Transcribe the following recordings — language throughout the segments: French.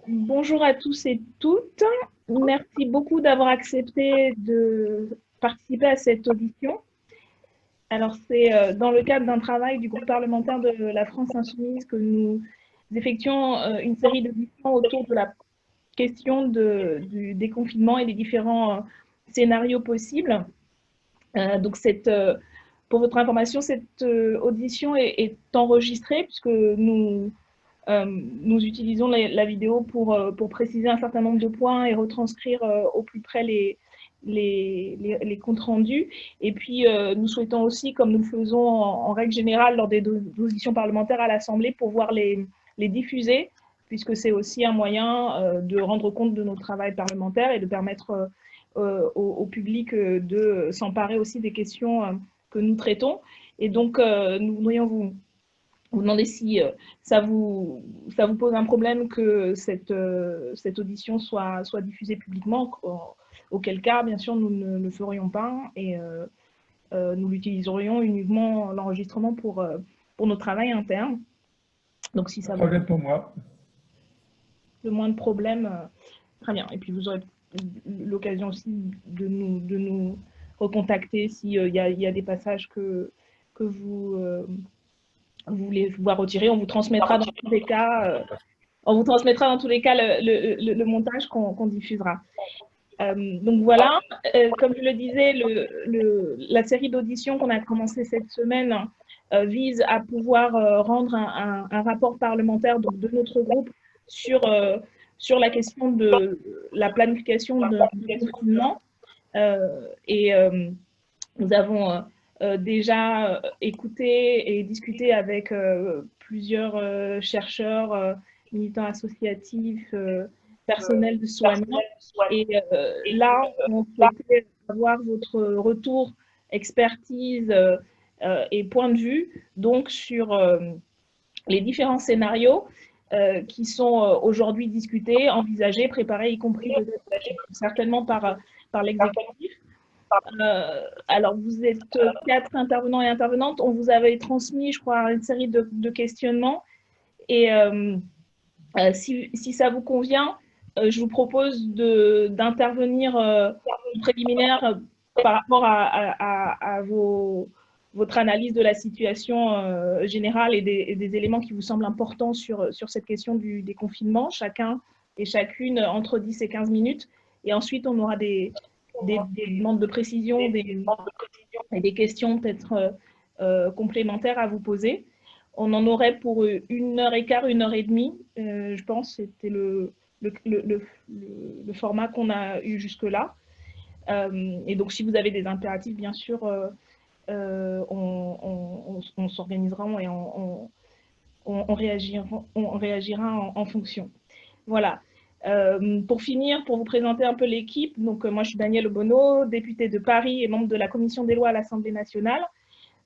Bonjour à tous et toutes. Merci beaucoup d'avoir accepté de participer à cette audition. Alors, c'est dans le cadre d'un travail du groupe parlementaire de la France Insoumise que nous effectuons une série d'auditions autour de la question du déconfinement et des différents scénarios possibles. Donc, pour votre information, cette audition est enregistrée puisque nous utilisons la vidéo pour préciser un certain nombre de points et retranscrire au plus près les comptes rendus. Et puis, nous souhaitons aussi, comme nous le faisons en règle générale lors des auditions parlementaires à l'Assemblée, pouvoir les diffuser, puisque c'est aussi un moyen de rendre compte de notre travail parlementaire et de permettre au public de s'emparer aussi des questions que nous traitons. Et donc, nous voudrions vous demander si ça vous pose un problème que cette audition soit diffusée publiquement, auquel cas, bien sûr, nous ne le ferions pas et nous l'utiliserions uniquement l'enregistrement pour notre travail interne. Donc, si Pas de ça vous pose problème pour moi. le moins de problèmes, très bien. Et puis, vous aurez l'occasion aussi de nous recontacter s'il y a des passages que vous voulez voir retirer. On vous transmettra dans tous les cas on vous transmettra dans tous les cas le montage qu'on diffusera. Donc voilà, comme je le disais, la série d'auditions qu'on a commencé cette semaine vise à pouvoir rendre un rapport parlementaire donc, de notre groupe sur la question de la planification du confinement. Et nous avons déjà écouté et discuté avec plusieurs chercheurs, militants associatifs, personnel de soignants. Et là, on souhaitait avoir votre retour, expertise et point de vue donc sur les différents scénarios qui sont aujourd'hui discutés, envisagés, préparés, y compris certainement par l'exécutif. Alors, vous êtes 4 intervenants et intervenantes. On vous avait transmis, je crois, une série de questionnements. Et si ça vous convient, je vous propose d'intervenir en préliminaire par rapport à votre analyse de la situation générale et des éléments qui vous semblent importants sur cette question du déconfinement, chacun et chacune entre 10 et 15 minutes. Et ensuite, on aura des demandes de précision et des questions peut-être complémentaires à vous poser. On en aurait pour 1 heure et quart, 1 heure et demie, je pense. C'était le format qu'on a eu jusque-là. Et donc, si vous avez des impératifs, bien sûr, on s'organisera et on réagira en fonction. Voilà. Pour finir, pour vous présenter un peu l'équipe, donc moi je suis Danielle Obono, députée de Paris et membre de la commission des lois à l'Assemblée nationale.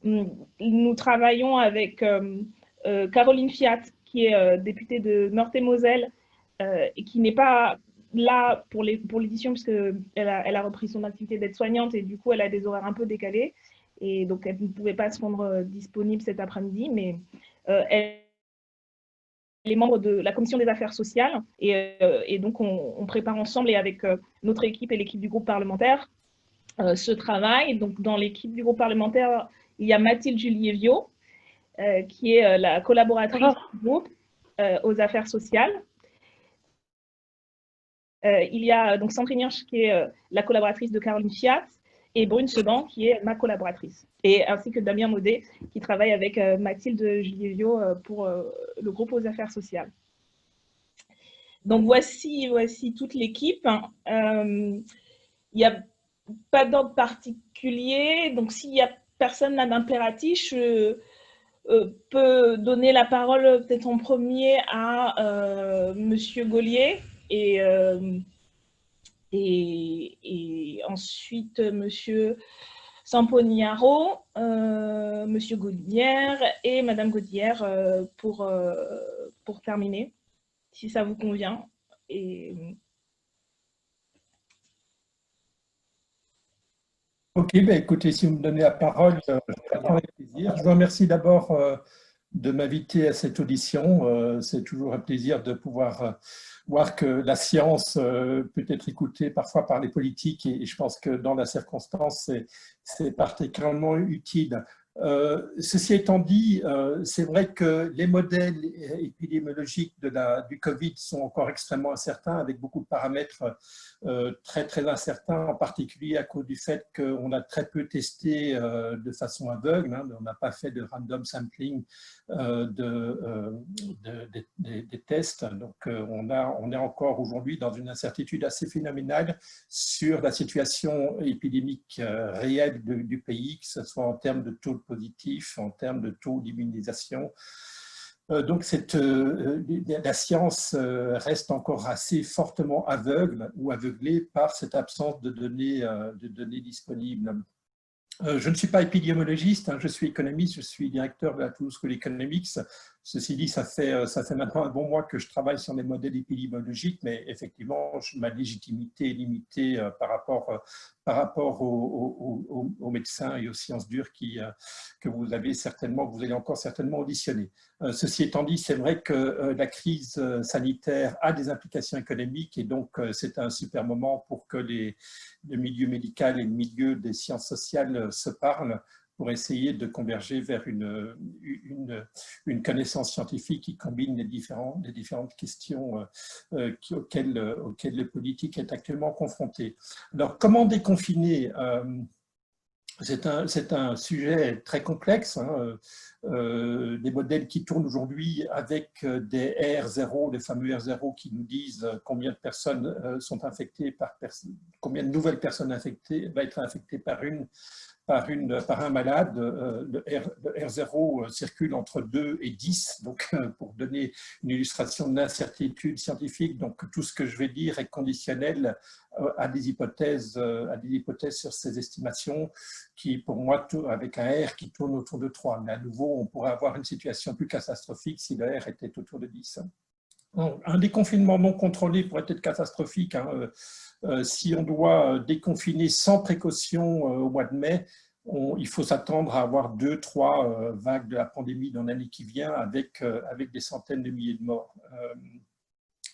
Nous travaillons avec Caroline Fiat, qui est députée de Meurthe-et-Moselle et qui n'est pas là pour l'édition puisqu'elle elle a repris son activité d'aide-soignante et du coup elle a des horaires un peu décalés et donc elle ne pouvait pas se rendre disponible cet après-midi, mais elle les membres de la commission des affaires sociales et donc on prépare ensemble et avec notre équipe et l'équipe du groupe parlementaire ce travail. Donc dans l'équipe du groupe parlementaire, il y a Mathilde Julievio qui est la collaboratrice du groupe aux affaires sociales. Il y a donc Sandrine Hirsch qui est la collaboratrice de Caroline Fiat et Brune Seban qui est ma collaboratrice. Et ainsi que Damien Maudet qui travaille avec Mathilde Julievio pour le groupe aux affaires sociales. Donc voici toute l'équipe. Il n'y a pas d'ordre particulier. Donc s'il n'y a personne n'a d'impératif, je peux donner la parole peut-être en premier à Monsieur Gaulier et ensuite Monsieur Samponiaro, Monsieur Gaudière et Madame Gaudière pour terminer, si ça vous convient. Ok, ben écoutez, si vous me donnez la parole, je prends avec plaisir. Je vous remercie d'abord de m'inviter à cette audition. C'est toujours un plaisir de pouvoir voir que la science peut être écoutée parfois par les politiques et je pense que dans la circonstance, c'est particulièrement utile. Ceci étant dit, c'est vrai que les modèles épidémiologiques du Covid sont encore extrêmement incertains, avec beaucoup de paramètres très, très incertains, en particulier à cause du fait qu'on a très peu testé de façon aveugle, hein, on n'a pas fait de random sampling des tests. Donc, on est encore aujourd'hui dans une incertitude assez phénoménale sur la situation épidémique réelle du pays, que ce soit en termes de taux positif, en termes de taux d'immunisation. Donc, la science reste encore assez fortement aveugle ou aveuglée par cette absence de données disponibles. Je ne suis pas épidémiologiste, hein, je suis économiste, je suis directeur de la Toulouse School Economics. Ceci dit, ça fait maintenant un bon mois que je travaille sur les modèles épidémiologiques, mais effectivement, ma légitimité est limitée par rapport aux médecins et aux sciences dures que vous allez encore certainement auditionner. Ceci étant dit, c'est vrai que la crise sanitaire a des implications économiques et donc c'est un super moment pour que le milieu médical et le milieu des sciences sociales se parlent pour essayer de converger vers une connaissance scientifique qui combine les différentes questions auxquelles le politique est actuellement confronté. Alors, comment déconfiner? C'est un sujet très complexe, hein. Des modèles qui tournent aujourd'hui avec des R0, les fameux R0 qui nous disent combien de personnes sont infectées combien de nouvelles personnes infectées va être infectées par un malade. Le R0 circule entre 2 et 10, donc pour donner une illustration de l'incertitude scientifique. Donc tout ce que je vais dire est conditionnel à des hypothèses sur ces estimations qui, pour moi, avec un R qui tourne autour de 3. Mais à nouveau, on pourrait avoir une situation plus catastrophique si le R était autour de 10. Un déconfinement non contrôlé pourrait être catastrophique, hein. Si on doit déconfiner sans précaution au mois de mai, il faut s'attendre à avoir 2-3 vagues de la pandémie dans l'année qui vient avec des centaines de milliers de morts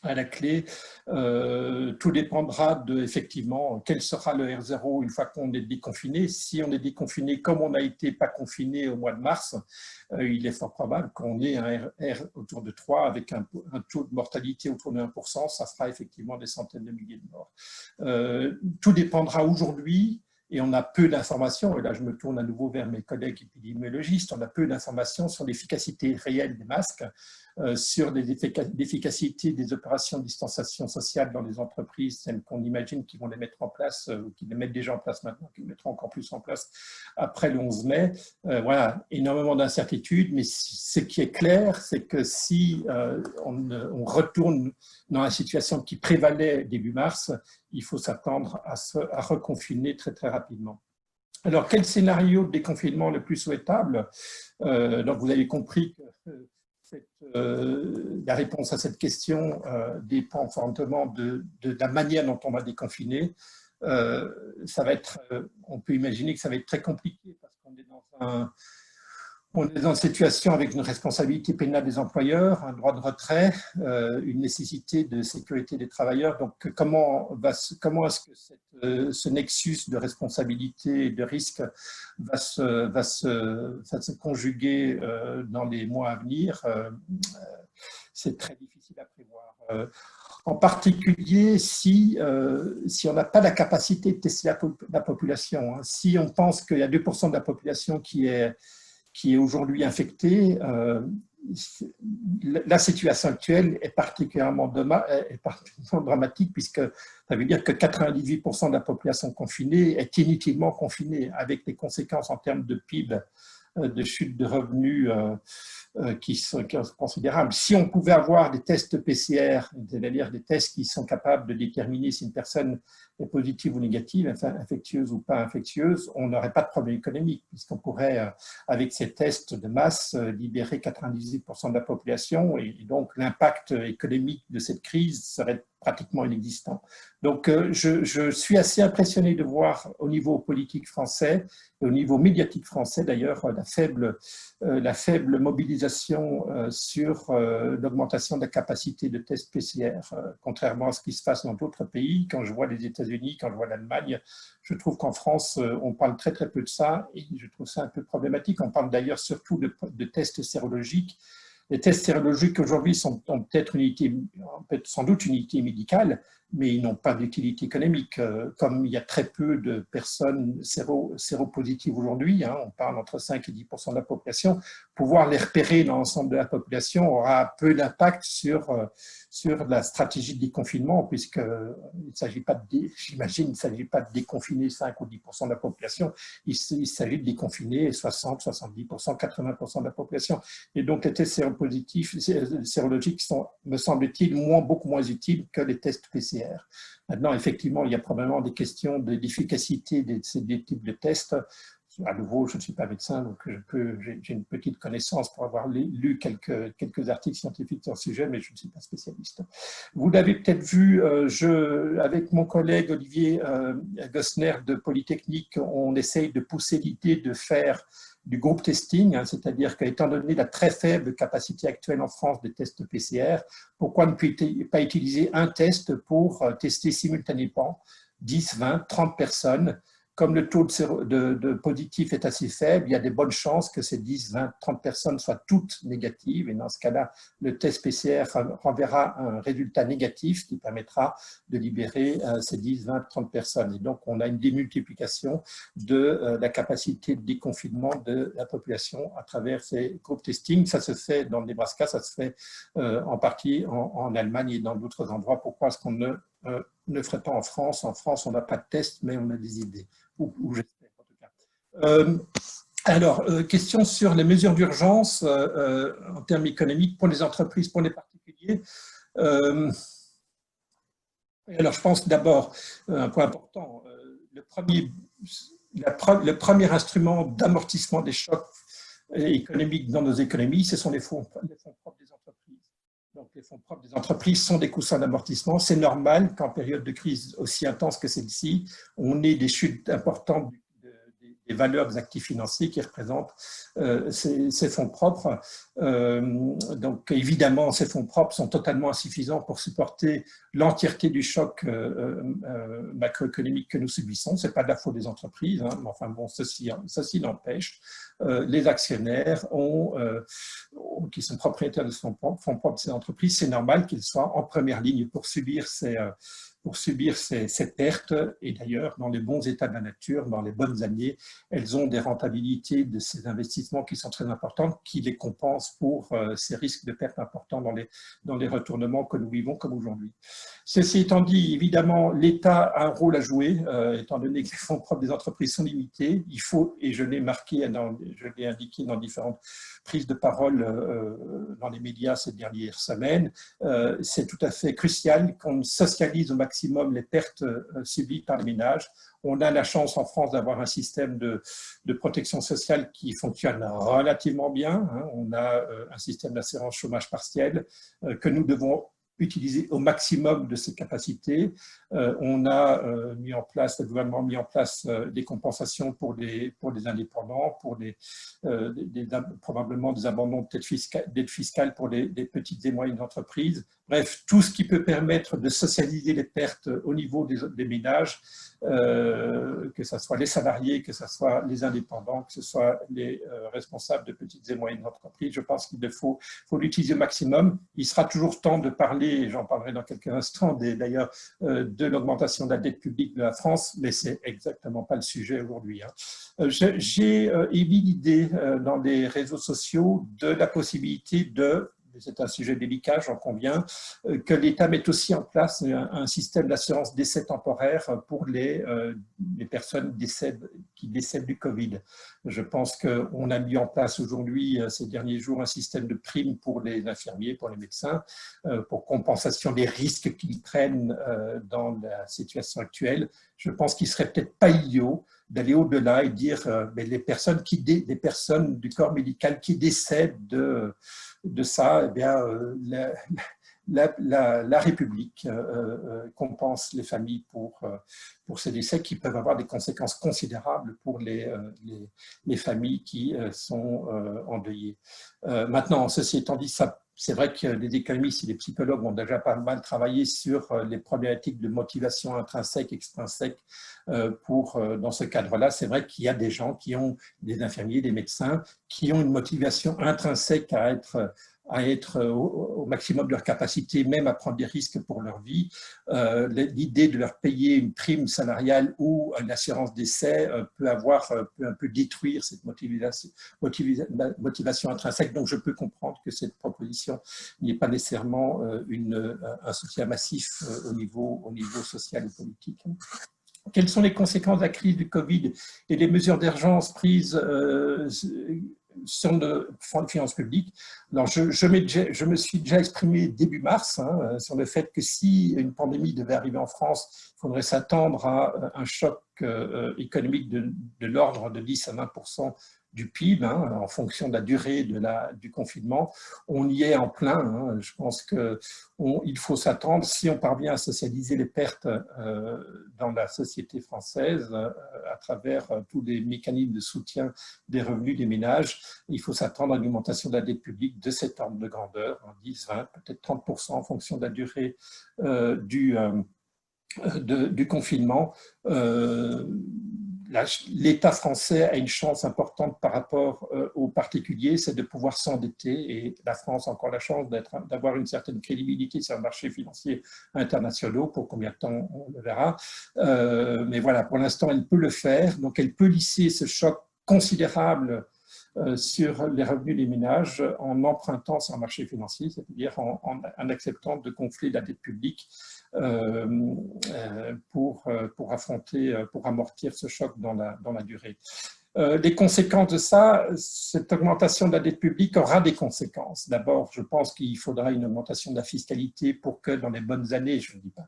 à la clé. Tout dépendra de, effectivement, quel sera le R0 une fois qu'on est déconfiné. Si on est déconfiné comme on n'a été pas confiné au mois de mars, il est fort probable qu'on ait un R autour de 3 avec un taux de mortalité autour de 1%, ça fera effectivement des centaines de milliers de morts. Tout dépendra aujourd'hui, et on a peu d'informations, et là je me tourne à nouveau vers mes collègues épidémiologistes, on a peu d'informations sur l'efficacité réelle des masques, sur l'efficacité des opérations de distanciation sociale dans les entreprises, celles qu'on imagine qu'ils vont les mettre en place, ou qu'ils les mettent déjà en place maintenant, qu'ils mettront encore plus en place après le 11 mai. Voilà, énormément d'incertitudes, mais ce qui est clair, c'est que si on retourne dans la situation qui prévalait début mars, il faut s'attendre à reconfiner très très rapidement. Alors, quel scénario de déconfinement le plus souhaitable? Donc, vous avez compris que la réponse à cette question dépend fortement de la manière dont on va déconfiner. Ça va être, on peut imaginer que ça va être très compliqué parce qu'on est dans une situation avec une responsabilité pénale des employeurs, un droit de retrait, une nécessité de sécurité des travailleurs. Donc, comment est-ce que ce nexus de responsabilité et de risque va se conjuguer dans les mois à venir? C'est très difficile à prévoir. En particulier si on n'a pas la capacité de tester la population. Hein. Si on pense qu'il y a 2% de la population qui est aujourd'hui infectée, la situation actuelle est particulièrement dramatique puisque ça veut dire que 98% de la population confinée est inutilement confinée avec des conséquences en termes de PIB, de chute de revenus qui sont considérables. Si on pouvait avoir des tests PCR, c'est-à-dire des tests qui sont capables de déterminer si une personne est positive ou négative, infectieuse ou pas infectieuse, on n'aurait pas de problème économique, puisqu'on pourrait, avec ces tests de masse, libérer 98% de la population, et donc l'impact économique de cette crise serait pratiquement inexistant. Donc, je suis assez impressionné de voir au niveau politique français et au niveau médiatique français d'ailleurs la faible mobilisation sur l'augmentation de la capacité de tests PCR, contrairement à ce qui se passe dans d'autres pays. Quand je vois les États-Unis, quand je vois l'Allemagne, je trouve qu'en France, on parle très très peu de ça et je trouve ça un peu problématique. On parle d'ailleurs surtout de tests sérologiques. Les tests sérologiques aujourd'hui ont peut-être sans doute une utilité médicale, mais ils n'ont pas d'utilité économique. Comme il y a très peu de personnes séropositives aujourd'hui, on parle entre 5 et 10% de la population, pouvoir les repérer dans l'ensemble de la population aura peu d'impact sur la stratégie de déconfinement, puisqu'il ne s'agit pas j'imagine, il ne s'agit pas de déconfiner 5 ou 10% de la population, il s'agit de déconfiner 60, 70%, 80% de la population. Et donc les tests sérologiques sont, me semble-t-il, beaucoup moins utiles que les tests PCR. Maintenant, effectivement, il y a probablement des questions d'efficacité des types de tests. À nouveau, je ne suis pas médecin, donc j'ai une petite connaissance pour avoir lu quelques articles scientifiques sur le sujet, mais je ne suis pas spécialiste. Vous l'avez peut-être vu, avec mon collègue Olivier Gosner de Polytechnique, on essaye de pousser l'idée de faire du groupe testing, c'est-à-dire qu'étant donné la très faible capacité actuelle en France des tests PCR, pourquoi ne pas utiliser un test pour tester simultanément 10, 20, 30 personnes. Comme le taux de positif est assez faible, il y a des bonnes chances que ces 10, 20, 30 personnes soient toutes négatives. Et dans ce cas-là, le test PCR renverra un résultat négatif qui permettra de libérer ces 10, 20, 30 personnes. Et donc, on a une démultiplication de la capacité de déconfinement de la population à travers ces groupes testing. Ça se fait dans le Nebraska, ça se fait en partie en Allemagne et dans d'autres endroits. Pourquoi est-ce qu'on ne ferait pas en France? En France, on n'a pas de test, mais on a des idées. Ou j'espère en tout cas. Alors, question sur les mesures d'urgence en termes économiques pour les entreprises, pour les particuliers. Alors, je pense d'abord, un point important, le premier instrument d'amortissement des chocs économiques dans nos économies, ce sont les fonds propres des entreprises. Donc, les fonds propres des entreprises sont des coussins d'amortissement. C'est normal qu'en période de crise aussi intense que celle-ci, on ait des chutes importantes des valeurs des actifs financiers qui représentent ces fonds propres. Donc, évidemment, ces fonds propres sont totalement insuffisants pour supporter l'entièreté du choc macroéconomique que nous subissons. Ce n'est pas de la faute des entreprises, mais enfin bon, ceci n'empêche. Les actionnaires qui sont propriétaires de fonds propres de ces entreprises, c'est normal qu'ils soient en première ligne pour subir ces pertes. Et d'ailleurs, dans les bons états de la nature, dans les bonnes années, elles ont des rentabilités de ces investissements qui sont très importantes, qui les compensent pour ces risques de pertes importants dans les retournements que nous vivons comme aujourd'hui. Ceci étant dit, évidemment, l'État a un rôle à jouer, étant donné que les fonds propres des entreprises sont limités. Il faut, et je l'ai indiqué dans différentes prises de parole dans les médias ces dernières semaines, c'est tout à fait crucial qu'on socialise au maximum les pertes subies par les ménages. On a la chance en France d'avoir un système de protection sociale qui fonctionne relativement bien. On a un système d'assurance chômage partiel que nous devons utiliser au maximum de ses capacités. On a le gouvernement a mis en place des compensations pour les indépendants, pour probablement des abandons d'aide fiscale pour les petites et moyennes entreprises. Bref, tout ce qui peut permettre de socialiser les pertes au niveau des ménages, que ce soit les salariés, que ce soit les indépendants, que ce soit les responsables de petites et moyennes entreprises. Je pense qu'il faut l'utiliser au maximum. Il sera toujours temps de parler, et j'en parlerai dans quelques instants d'ailleurs, de l'augmentation de la dette publique de la France, mais ce n'est exactement pas le sujet aujourd'hui. J'ai émis l'idée dans les réseaux sociaux de la possibilité c'est un sujet délicat, j'en conviens, que l'État mette aussi en place un système d'assurance décès temporaire pour les personnes qui décèdent du Covid. Je pense qu'on a mis en place aujourd'hui, ces derniers jours, un système de primes pour les infirmiers, pour les médecins, pour compensation des risques qu'ils prennent dans la situation actuelle. Je pense qu'il ne serait peut-être pas idiot d'aller au-delà et dire les personnes du corps médical qui décèdent de ça, eh bien, la République compense les familles pour ces décès qui peuvent avoir des conséquences considérables pour les familles qui sont endeuillées. Maintenant, ceci étant dit, c'est vrai que les économistes et les psychologues ont déjà pas mal travaillé sur les problématiques de motivation intrinsèque, extrinsèque. Dans ce cadre-là, c'est vrai qu'il y a des gens qui ont, des infirmiers, des médecins, qui ont une motivation intrinsèque à être au maximum de leur capacité, même à prendre des risques pour leur vie. L'idée de leur payer une prime salariale ou une assurance décès peut un peu détruire cette motivation intrinsèque. Donc, je peux comprendre que cette proposition n'est pas nécessairement un soutien massif au niveau social ou politique. Quelles sont les conséquences de la crise du Covid et des mesures d'urgence prises sur le fonds de finances publiques? Alors, je me suis déjà exprimé début mars sur le fait que si une pandémie devait arriver en France, il faudrait s'attendre à un choc économique de l'ordre de 10 à 20% du PIB, en fonction de la durée du confinement. On y est en plein. Je pense qu'il faut s'attendre, si on parvient à socialiser les pertes dans la société française à travers tous les mécanismes de soutien des revenus des ménages, il faut s'attendre à une augmentation de la dette publique de cet ordre de grandeur, 10, 20, peut-être 30% en fonction de la durée du confinement. L'État français a une chance importante par rapport aux particuliers, c'est de pouvoir s'endetter, et la France a encore la chance d'avoir une certaine crédibilité sur le marché financier international. Pour combien de temps, on le verra. Mais voilà, pour l'instant, elle peut le faire, donc elle peut lisser ce choc considérable sur les revenus des ménages en empruntant sur un marché financier, c'est-à-dire en acceptant de gonfler la dette publique pour amortir ce choc dans la durée. Les conséquences de ça, cette augmentation de la dette publique aura des conséquences. D'abord, je pense qu'il faudra une augmentation de la fiscalité pour que dans les bonnes années, je ne dis pas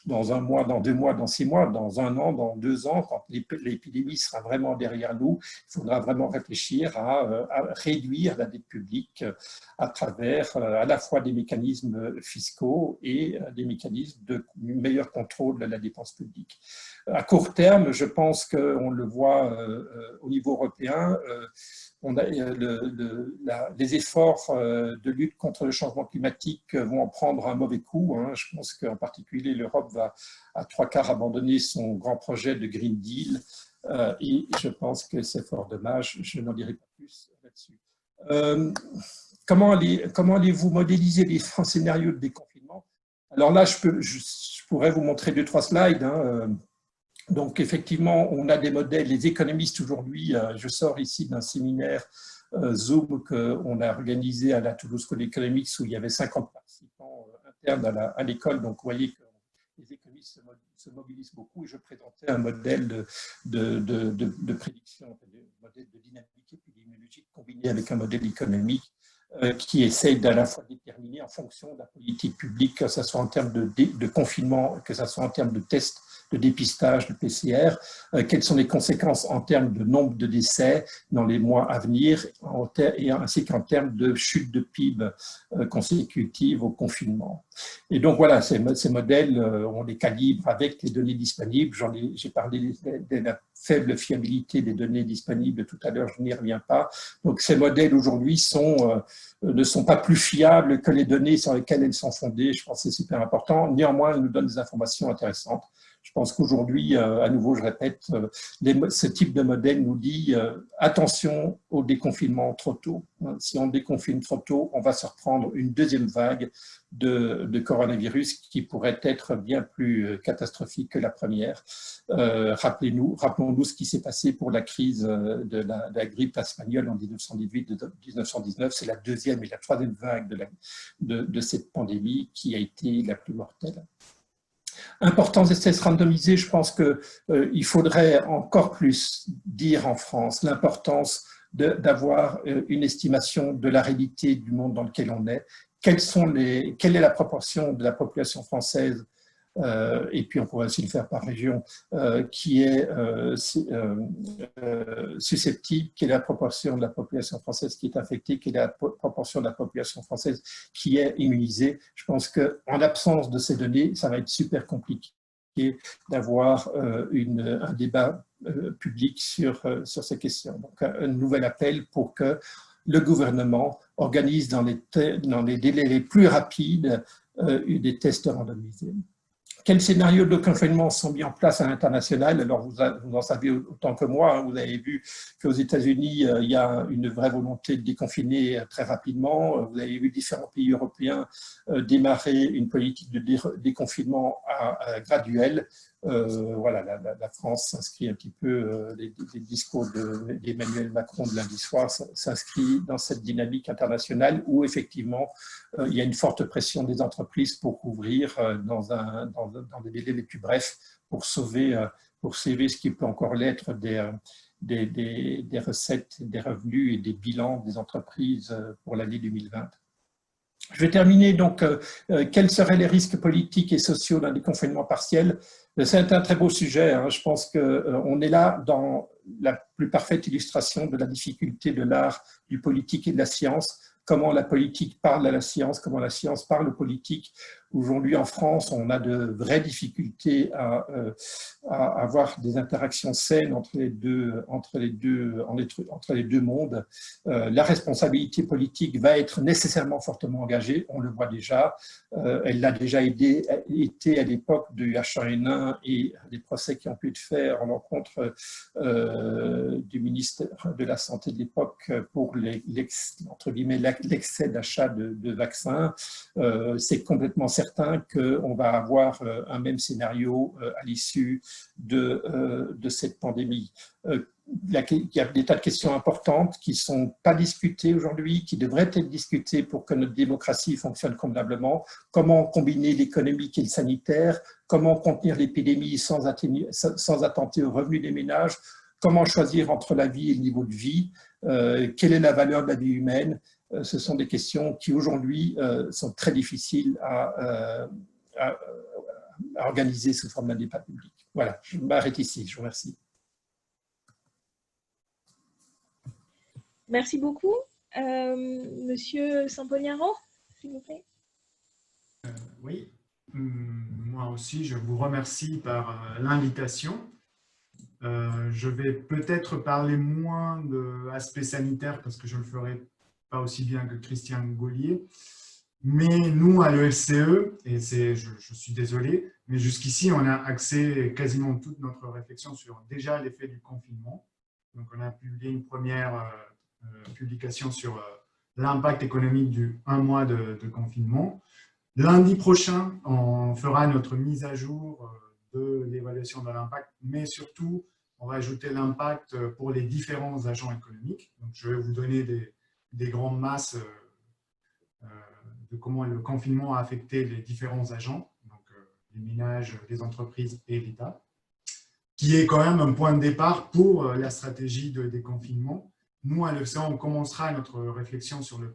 dans un mois, dans 2 mois, dans 6 mois, dans 1 an, dans 2 ans, quand l'épidémie sera vraiment derrière nous, il faudra vraiment réfléchir à réduire la dette publique à travers à la fois des mécanismes fiscaux et des mécanismes de meilleur contrôle de la dépense publique. À court terme, je pense qu'on le voit au niveau européen, on a les efforts de lutte contre le changement climatique vont en prendre un mauvais coup. Je pense qu'en particulier, l'Europe va à 3/4 abandonner son grand projet de Green Deal. Et je pense que c'est fort dommage. Je n'en dirai pas plus là-dessus. Comment allez-vous modéliser les scénarios de déconfinement? Alors là, je pourrais vous montrer 2-3 slides. Donc, effectivement, on a des modèles. Les économistes aujourd'hui, je sors ici d'un séminaire Zoom qu'on a organisé à la Toulouse School Economics où il y avait 50 participants internes à l'école. Donc, vous voyez que les économistes se mobilisent beaucoup. Et je présentais un modèle de prédiction, un modèle de dynamique épidémiologique combiné avec un modèle économique qui essaye à la fois de déterminer en fonction de la politique publique, que ce soit en termes de confinement, que ce soit en termes de tests, de dépistage, de PCR, quelles sont les conséquences en termes de nombre de décès dans les mois à venir, ainsi qu'en termes de chute de PIB consécutive au confinement. Et donc voilà, ces modèles, on les calibre avec les données disponibles. J'ai parlé de la faible fiabilité des données disponibles tout à l'heure, je n'y reviens pas. Donc ces modèles aujourd'hui ne sont pas plus fiables que les données sur lesquelles elles sont fondées. Je pense que c'est super important. Néanmoins, elles nous donnent des informations intéressantes. Je pense qu'aujourd'hui, à nouveau, je répète, ce type de modèle nous dit attention au déconfinement trop tôt. Si on déconfine trop tôt, on va se reprendre une deuxième vague de coronavirus qui pourrait être bien plus catastrophique que la première. Rappelons-nous ce qui s'est passé pour la crise de la grippe espagnole en 1918-1919. C'est la deuxième et la troisième vague de cette pandémie qui a été la plus mortelle. Importance des tests randomisés, je pense qu'il faudrait encore plus dire en France l'importance d'avoir une estimation de la réalité du monde dans lequel on est. Quelle est la proportion de la population française et puis on pourrait aussi le faire par région, qui est susceptible, quelle est la proportion de la population française qui est infectée, quelle est la proportion de la population française qui est immunisée. Je pense qu'en absence de ces données, ça va être super compliqué d'avoir un débat public sur ces questions. Donc, un nouvel appel pour que le gouvernement organise dans les délais les plus rapides des tests randomisés. Quels scénarios de confinement sont mis en place à l'international? Alors, vous en savez autant que moi, hein. Vous avez vu qu'aux États-Unis, il y a une vraie volonté de déconfiner très rapidement. Vous avez vu différents pays européens démarrer une politique de déconfinement graduelle. Voilà, la France s'inscrit un petit peu, les discours d'Emmanuel Macron de lundi soir s'inscrit dans cette dynamique internationale où effectivement il y a une forte pression des entreprises pour ouvrir dans des délais les plus brefs pour sauver ce qui peut encore l'être des recettes, des revenus et des bilans des entreprises pour l'année 2020. Je vais terminer donc, quels seraient les risques politiques et sociaux d'un déconfinement partiel? C'est un très beau sujet, hein. Je pense qu'on est là dans la plus parfaite illustration de la difficulté de l'art, du politique et de la science, comment la politique parle à la science, comment la science parle aux politiques. Aujourd'hui, en France, on a de vraies difficultés à avoir des interactions saines entre les deux mondes. La responsabilité politique va être nécessairement fortement engagée, on le voit déjà. Elle l'a déjà été à l'époque du H1N1 et des procès qui ont pu être faits en l'encontre du ministère de la Santé de l'époque pour l'excès d'achat de vaccins. C'est complètement certain qu'on va avoir un même scénario à l'issue de cette pandémie. Il y a des tas de questions importantes qui ne sont pas discutées aujourd'hui, qui devraient être discutées pour que notre démocratie fonctionne convenablement. Comment combiner l'économique et le sanitaire? Comment contenir l'épidémie sans attenter aux revenus des ménages? Comment choisir entre la vie et le niveau de vie? Quelle est la valeur de la vie humaine? Ce sont des questions qui aujourd'hui sont très difficiles à organiser sous forme d'un débat public. Voilà, je m'arrête ici. Je vous remercie. Merci beaucoup. Monsieur Sampognaro, s'il vous plaît. Oui, moi aussi, je vous remercie par l'invitation. Je vais peut-être parler moins de l'aspect sanitaire parce que je ne le ferai pas aussi bien que Christian Gaulier. Mais nous, à l'EFCE, et je suis désolé, mais jusqu'ici, on a axé quasiment toute notre réflexion sur déjà l'effet du confinement. Donc, on a publié une première publication sur l'impact économique du 1 mois de confinement. Lundi prochain, on fera notre mise à jour de l'évaluation de l'impact, mais surtout, on va ajouter l'impact pour les différents agents économiques. Donc, je vais vous donner des grandes masses de comment le confinement a affecté les différents agents, donc les ménages, les entreprises et l'État, qui est quand même un point de départ pour la stratégie de déconfinement. Nous, à l'EFCE, on commencera notre réflexion sur le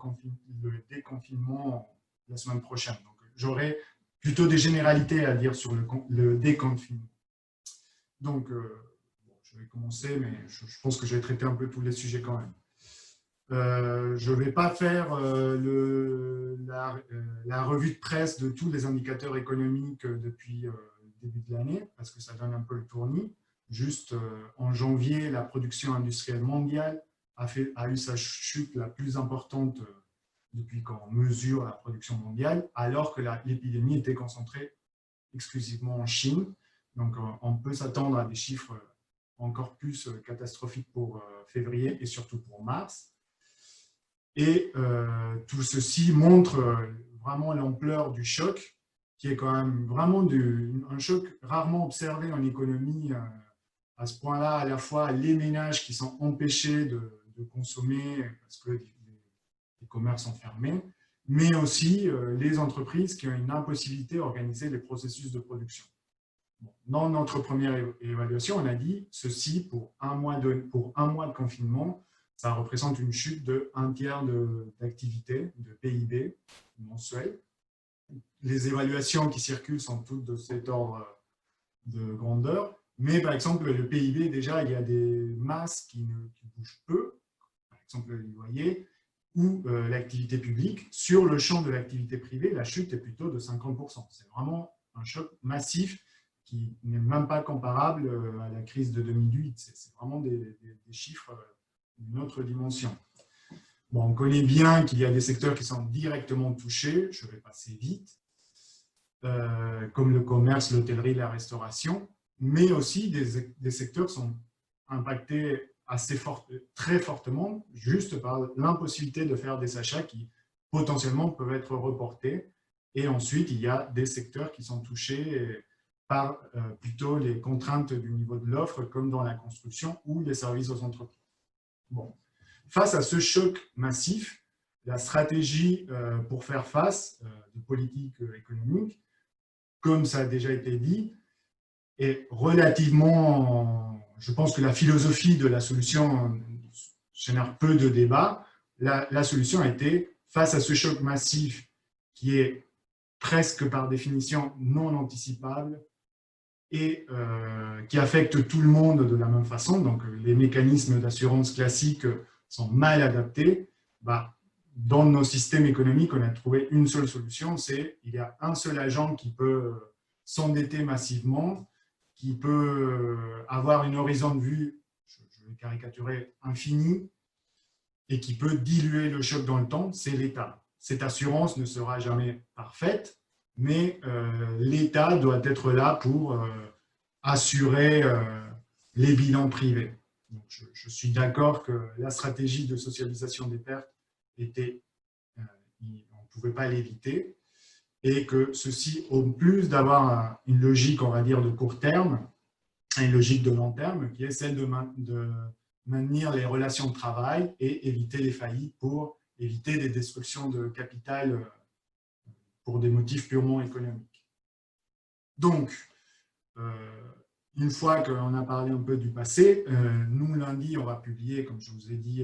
déconfinement la semaine prochaine. Donc, j'aurai plutôt des généralités à dire sur le déconfinement. Donc, je vais commencer, mais je pense que je vais traiter un peu tous les sujets quand même. Je ne vais pas faire la revue de presse de tous les indicateurs économiques depuis le début de l'année, parce que ça donne un peu le tournis. Juste en janvier, la production industrielle mondiale a eu sa chute la plus importante depuis qu'on mesure la production mondiale, alors que l'épidémie était concentrée exclusivement en Chine. Donc, on peut s'attendre à des chiffres encore plus catastrophiques pour février et surtout pour mars. Et tout ceci montre vraiment l'ampleur du choc, qui est quand même vraiment un choc rarement observé en économie à ce point-là, à la fois les ménages qui sont empêchés de consommer parce que les commerces sont fermés, mais aussi les entreprises qui ont une impossibilité à organiser les processus de production. Bon, dans notre première évaluation, on a dit ceci pour un mois de confinement, ça représente une chute de 1/3 d'activité, de PIB mensuel. les évaluations qui circulent sont toutes de cet ordre de grandeur. Mais par exemple, le PIB, déjà, il y a des masses qui bougent peu, par exemple les loyers, ou l'activité publique. Sur le champ de l'activité privée, la chute est plutôt de 50%. C'est vraiment un choc massif qui n'est même pas comparable à la crise de 2008. C'est vraiment des chiffres d'une autre dimension. Bon, on connaît bien qu'il y a des secteurs qui sont directement touchés, je vais passer vite, comme le commerce, l'hôtellerie, la restauration, mais aussi des secteurs qui sont impactés très fortement, juste par l'impossibilité de faire des achats qui potentiellement peuvent être reportés. Et ensuite, il y a des secteurs qui sont touchés par plutôt les contraintes du niveau de l'offre, comme dans la construction ou les services aux entreprises. Bon. Face à ce choc massif, la stratégie pour faire face de politique économique, comme ça a déjà été dit, est relativement… Je pense que la philosophie de la solution génère peu de débats. La solution a été, face à ce choc massif qui est presque par définition non anticipable et qui affecte tout le monde de la même façon, donc les mécanismes d'assurance classiques sont mal adaptés, dans nos systèmes économiques, on a trouvé une seule solution, c'est qu'il y a un seul agent qui peut s'endetter massivement, qui peut avoir une horizon de vue, je vais caricaturer, infini, et qui peut diluer le choc dans le temps, c'est l'État. Cette assurance ne sera jamais parfaite, mais l'État doit être là pour assurer les bilans privés. Donc, je suis d'accord que la stratégie de socialisation des pertes était, on ne pouvait pas l'éviter, et que ceci, en plus d'avoir une logique, on va dire, de court terme, une logique de long terme, qui est celle de maintenir les relations de travail et éviter les faillites pour éviter des destructions de capital pour des motifs purement économiques. Donc, une fois qu'on a parlé un peu du passé, nous, lundi, on va publier, comme je vous ai dit,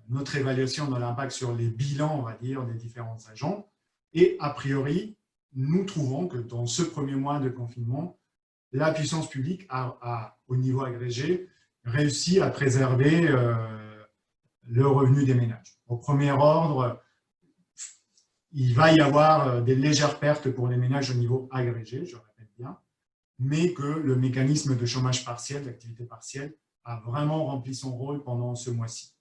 notre évaluation de l'impact sur les bilans, on va dire, des différents agents. Et a priori, nous trouvons que dans ce premier mois de confinement, la puissance publique a, au niveau agrégé, réussi à préserver le revenu des ménages. Au premier ordre, il va y avoir des légères pertes pour les ménages au niveau agrégé, je répète bien, mais que le mécanisme de chômage partiel, d'activité partielle, a vraiment rempli son rôle pendant ce mois-ci.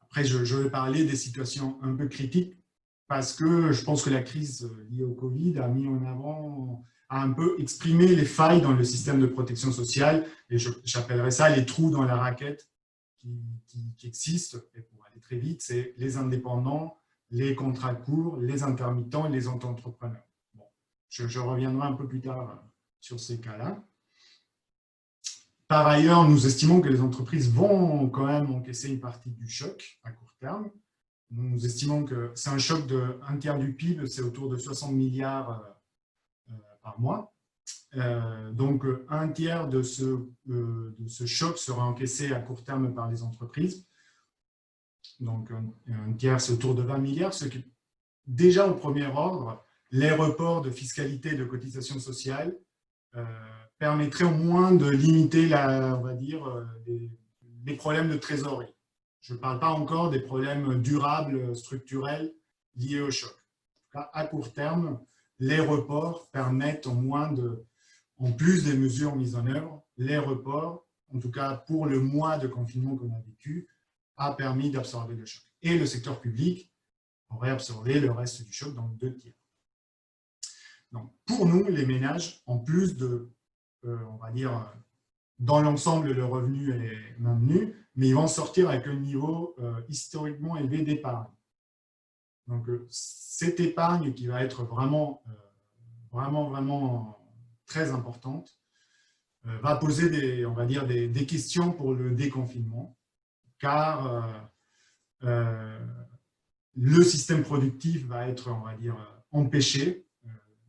Après, je vais parler des situations un peu critiques, parce que je pense que la crise liée au Covid a mis en avant, a un peu exprimé les failles dans le système de protection sociale, et j'appellerais ça les trous dans la raquette qui existent. Et pour aller très vite, c'est les indépendants, les contrats courts, les intermittents et les auto-entrepreneurs. Bon, je reviendrai un peu plus tard sur ces cas-là. Par ailleurs, nous estimons que les entreprises vont quand même encaisser une partie du choc à court terme. Nous estimons que c'est un choc de 1/3 du PIB, c'est autour de 60 milliards par mois. Donc, 1/3 de ce choc sera encaissé à court terme par les entreprises. Donc, 1/3, c'est autour de 20 milliards, ce qui, déjà au premier ordre, les reports de fiscalité et de cotisation sociale permettraient au moins de limiter, on va dire, les problèmes de trésorerie. Je ne parle pas encore des problèmes durables, structurels liés au choc. En tout cas, à court terme, les reports permettent au moins en plus des mesures mises en œuvre, les reports, en tout cas pour le mois de confinement qu'on a vécu, a permis d'absorber le choc. Et le secteur public aurait absorbé le reste du choc dans 2/3. Donc, pour nous, les ménages, en plus de, on va dire, dans l'ensemble, le revenu est maintenu, mais ils vont sortir avec un niveau historiquement élevé d'épargne. Donc, cette épargne qui va être vraiment très importante va poser on va dire, des questions pour le déconfinement, car le système productif va être, on va dire, empêché,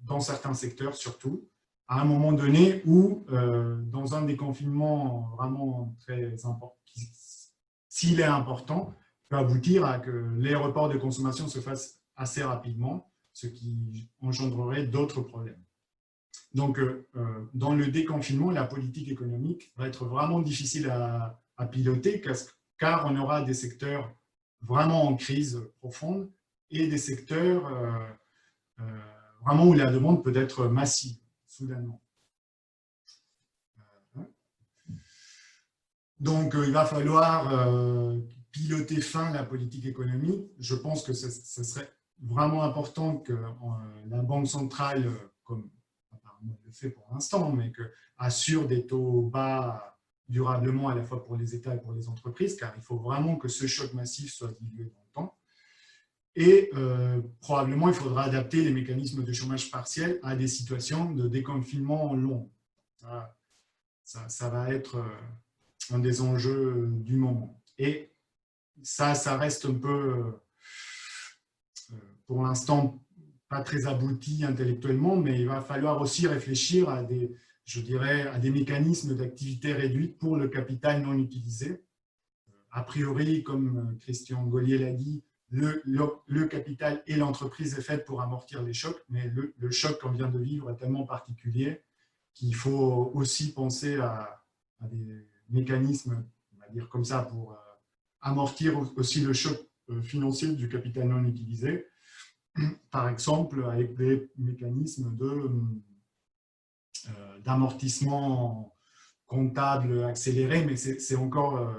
dans certains secteurs surtout, à un moment donné où, dans un déconfinement vraiment très important, s'il est important, peut aboutir à que les reports de consommation se fassent assez rapidement, ce qui engendrerait d'autres problèmes. Donc, dans le déconfinement, la politique économique va être vraiment difficile à piloter car on aura des secteurs vraiment en crise profonde et des secteurs vraiment où la demande peut être massive, soudainement. Donc, il va falloir piloter fin la politique économique. Je pense que ce serait vraiment important que la Banque centrale, comme apparemment elle le fait pour l'instant, mais assure des taux bas durablement à la fois pour les États et pour les entreprises, car il faut vraiment que ce choc massif soit dilué dans le temps. Et probablement, il faudra adapter les mécanismes de chômage partiel à des situations de déconfinement long. Ça va être un des enjeux du moment. Et ça reste un peu, pour l'instant, pas très abouti intellectuellement, mais il va falloir aussi réfléchir à des mécanismes d'activité réduite pour le capital non utilisé. A priori, comme Christian Gaulier l'a dit, le capital et l'entreprise est fait pour amortir les chocs, mais le choc qu'on vient de vivre est tellement particulier qu'il faut aussi penser à des mécanismes, on va dire comme ça, pour amortir aussi le choc financier du capital non utilisé, par exemple avec des mécanismes d'amortissement comptable accéléré, mais c'est encore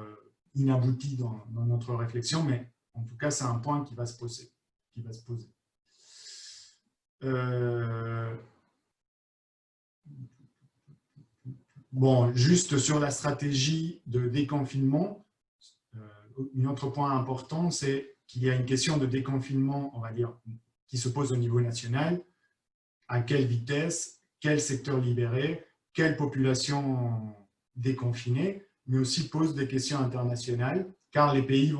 inabouti dans notre réflexion, mais en tout cas, c'est un point qui va se poser. Bon, juste sur la stratégie de déconfinement, un autre point important, c'est qu'il y a une question de déconfinement, on va dire, qui se pose au niveau national. À quelle vitesse, quel secteur libéré, quelle population déconfinée, mais aussi pose des questions internationales, car les pays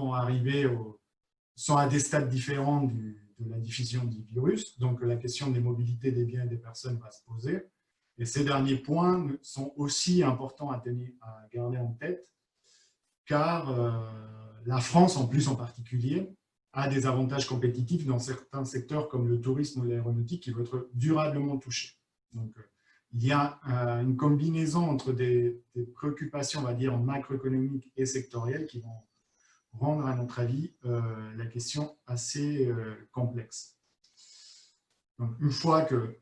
sont à des stades différents de la diffusion du virus, donc la question des mobilités des biens et des personnes va se poser. Et ces derniers points sont aussi importants à garder en tête, car la France, en plus en particulier, a des avantages compétitifs dans certains secteurs comme le tourisme ou l'aéronautique qui vont être durablement touchés. Donc, il y a une combinaison entre des préoccupations, on va dire, macroéconomiques et sectorielles qui vont rendre, à notre avis, la question assez complexe. Donc, une fois que,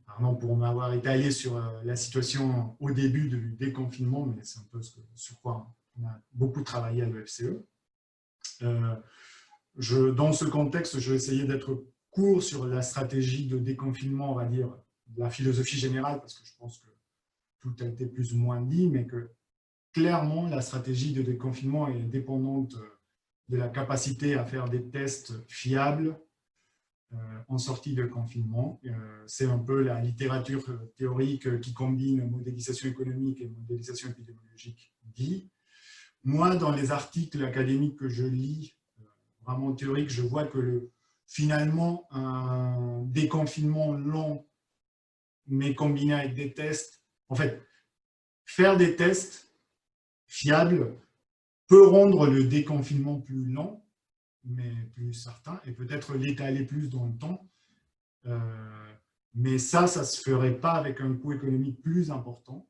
pardon pour m'avoir étalé sur la situation au début du déconfinement, mais c'est un peu sur quoi on a beaucoup travaillé à l'OFCE, dans ce contexte, je vais essayer d'être court sur la stratégie de déconfinement, on va dire, la philosophie générale, parce que je pense que tout a été plus ou moins dit, mais que clairement, la stratégie de déconfinement est dépendante de la capacité à faire des tests fiables en sortie de confinement. C'est un peu la littérature théorique qui combine modélisation économique et modélisation épidémiologique dit. Moi, dans les articles académiques que je lis, vraiment théoriques, je vois que finalement, un déconfinement long, mais combiné avec des tests, en fait, faire des tests fiables peut rendre le déconfinement plus lent, mais plus certain, et peut-être l'étaler plus dans le temps. Mais ça ne se ferait pas avec un coût économique plus important,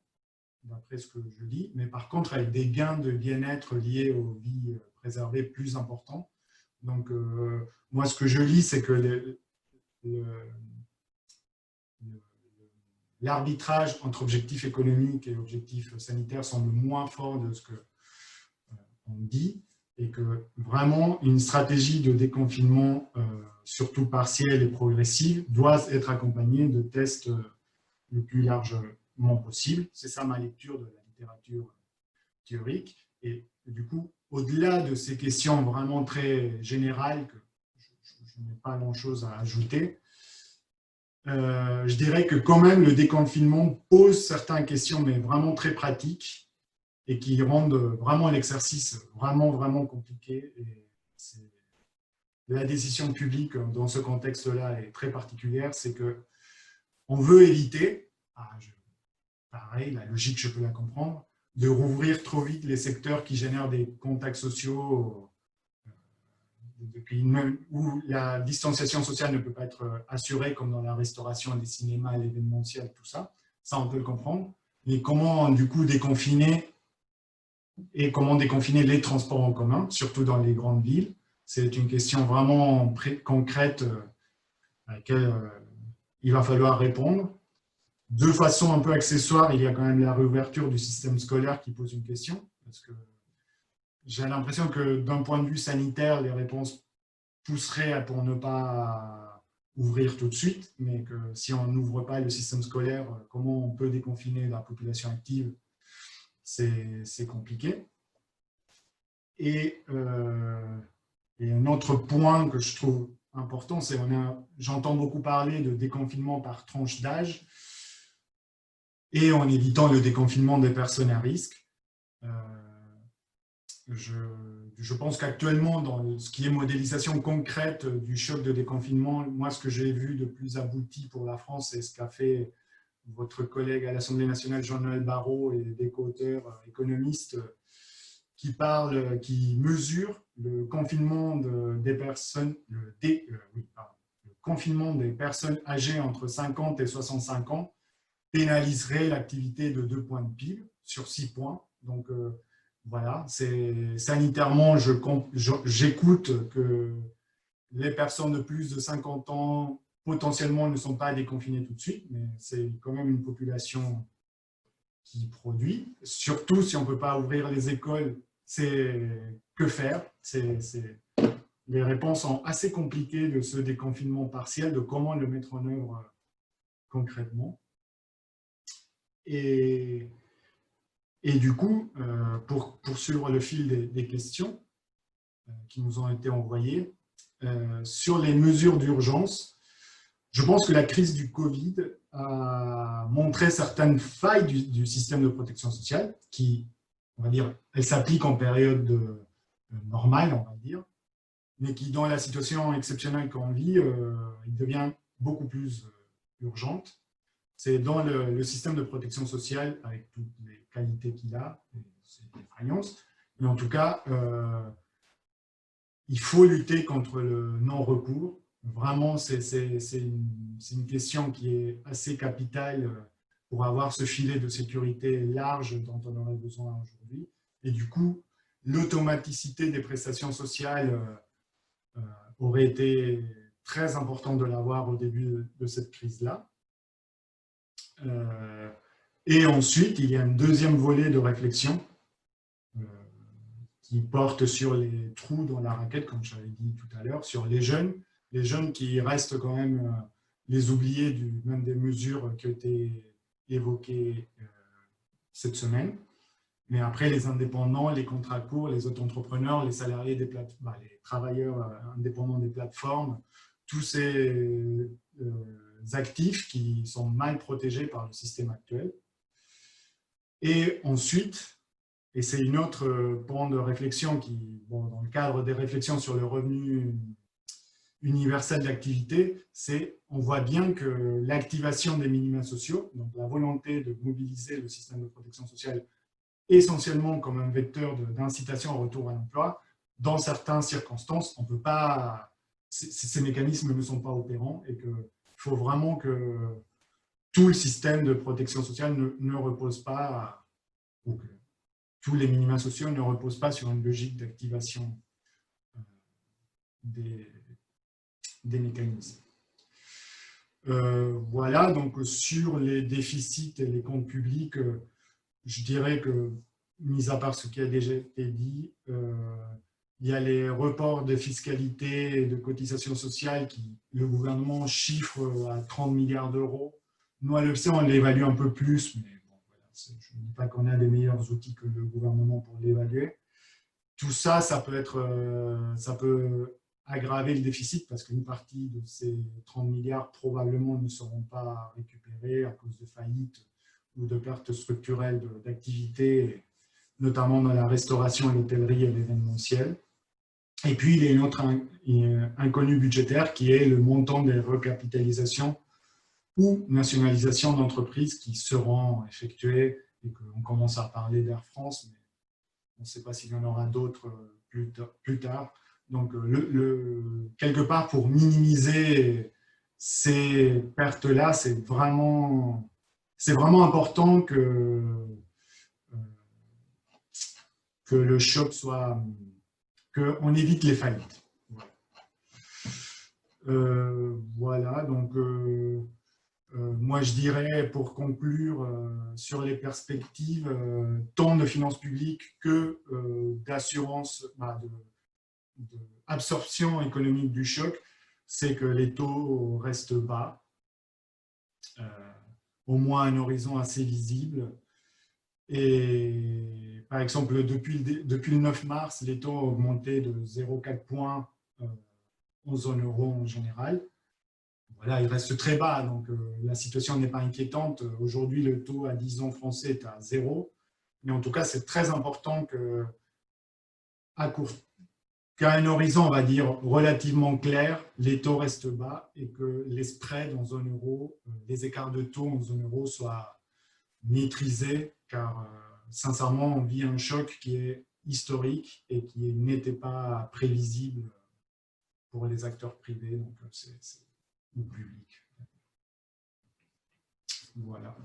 d'après ce que je lis, mais par contre avec des gains de bien-être liés aux vies préservées plus importants. Donc, moi, ce que je lis, c'est que l'arbitrage entre objectifs économiques et objectifs sanitaires semble moins fort de ce qu'on dit, et que vraiment une stratégie de déconfinement, surtout partielle et progressive, doit être accompagnée de tests le plus largement possible. C'est ça ma lecture de la littérature théorique. Et du coup, au-delà de ces questions vraiment très générales, que je n'ai pas grand-chose à ajouter, je dirais que quand même le déconfinement pose certaines questions, mais vraiment très pratiques, et qui rendent vraiment l'exercice vraiment compliqué. Et la décision publique dans ce contexte-là est très particulière, c'est qu'on veut éviter, pareil, la logique, je peux la comprendre, de rouvrir trop vite les secteurs qui génèrent des contacts sociaux où la distanciation sociale ne peut pas être assurée, comme dans la restauration, les cinémas, l'événementiel, tout ça. Ça, on peut le comprendre. Mais comment, du coup, déconfiner et comment déconfiner les transports en commun, surtout dans les grandes villes. C'est une question vraiment concrète à laquelle il va falloir répondre. De façon un peu accessoire, il y a quand même la réouverture du système scolaire qui pose une question, parce que j'ai l'impression que d'un point de vue sanitaire, les réponses pousseraient pour ne pas ouvrir tout de suite, mais que si on n'ouvre pas le système scolaire, comment on peut déconfiner la population active, c'est compliqué. Et un autre point que je trouve important, c'est j'entends beaucoup parler de déconfinement par tranche d'âge et en évitant le déconfinement des personnes à risque. Je pense qu'actuellement, dans ce qui est modélisation concrète du choc de déconfinement, moi, ce que j'ai vu de plus abouti pour la France, c'est ce qu'a fait votre collègue à l'Assemblée nationale, Jean-Noël Barrot, et des co-auteurs économistes qui mesurent le confinement des personnes, le confinement des personnes âgées entre 50 et 65 ans pénaliserait l'activité de 2 points de PIB sur 6 points. Donc, voilà, sanitairement, j'écoute que les personnes de plus de 50 ans potentiellement ne sont pas déconfinées tout de suite, mais c'est quand même une population qui produit. Surtout si on ne peut pas ouvrir les écoles, que faire? Les réponses sont assez compliquées de ce déconfinement partiel, de comment le mettre en œuvre concrètement. Et du coup, pour poursuivre le fil des questions qui nous ont été envoyées, sur les mesures d'urgence, je pense que la crise du Covid a montré certaines failles du système de protection sociale qui, on va dire, elle s'applique en période normale, on va dire, mais qui, dans la situation exceptionnelle qu'on vit, il devient beaucoup plus urgente. C'est dans le système de protection sociale, avec toutes les qualités qu'il a, ses défaillances, mais en tout cas, il faut lutter contre le non-recours. Vraiment, c'est une question qui est assez capitale pour avoir ce filet de sécurité large dont on aurait besoin aujourd'hui. Et du coup, l'automaticité des prestations sociales aurait été très important de l'avoir au début de cette crise-là. Et ensuite, il y a un deuxième volet de réflexion qui porte sur les trous dans la raquette, comme j'avais dit tout à l'heure, sur les jeunes qui restent quand même les oubliés même des mesures qui ont été évoquées cette semaine. Mais après, les indépendants, les contrats courts, les auto-entrepreneurs, les salariés des plateformes, les travailleurs indépendants des plateformes, tous ces actifs qui sont mal protégés par le système actuel. Et ensuite, et c'est une autre pan de réflexion qui, dans le cadre des réflexions sur le revenu universel d'activité, on voit bien que l'activation des minima sociaux, donc la volonté de mobiliser le système de protection sociale essentiellement comme un vecteur d'incitation au retour à l'emploi, dans certaines circonstances, on peut pas, ces mécanismes ne sont pas opérants et qu'il faut vraiment que tout le système de protection sociale ne repose pas, ou que tous les minima sociaux ne reposent pas sur une logique d'activation des mécanismes. Voilà, donc sur les déficits et les comptes publics, je dirais que, mis à part ce qui a déjà été dit, il y a les reports de fiscalité et de cotisations sociales qui, le gouvernement chiffre à 30 milliards d'euros. Nous, à l'EFC, on l'évalue un peu plus, mais bon, voilà, je ne dis pas qu'on a des meilleurs outils que le gouvernement pour l'évaluer. Tout ça, ça peut aggraver le déficit parce qu'une partie de ces 30 milliards probablement ne seront pas récupérés à cause de faillites ou de pertes structurelles d'activité, notamment dans la restauration, l'hôtellerie et l'événementiel. Et puis, il y a une autre inconnue budgétaire qui est le montant des recapitalisations ou nationalisations d'entreprises qui seront effectuées et qu'on commence à parler d'Air France, mais on ne sait pas s'il y en aura d'autres plus tard. Donc, quelque part, pour minimiser ces pertes-là, c'est vraiment important que le choc soit, qu'on évite les faillites. Voilà, donc moi je dirais pour conclure sur les perspectives tant de finances publiques que d'assurance, d'absorption économique du choc, c'est que les taux restent bas, au moins à un horizon assez visible. Et par exemple, depuis le 9 mars, les taux ont augmenté de 0,4 points en zone euro en général. Voilà, il reste très bas, donc la situation n'est pas inquiétante. Aujourd'hui, le taux à 10 ans français est à 0. Mais en tout cas, c'est très important qu'à un horizon, on va dire, relativement clair, les taux restent bas et que les spreads en zone euro, les écarts de taux en zone euro soient maîtrisés, car sincèrement, on vit un choc qui est historique et qui n'était pas prévisible pour les acteurs privés, donc c'est ou public. Voilà.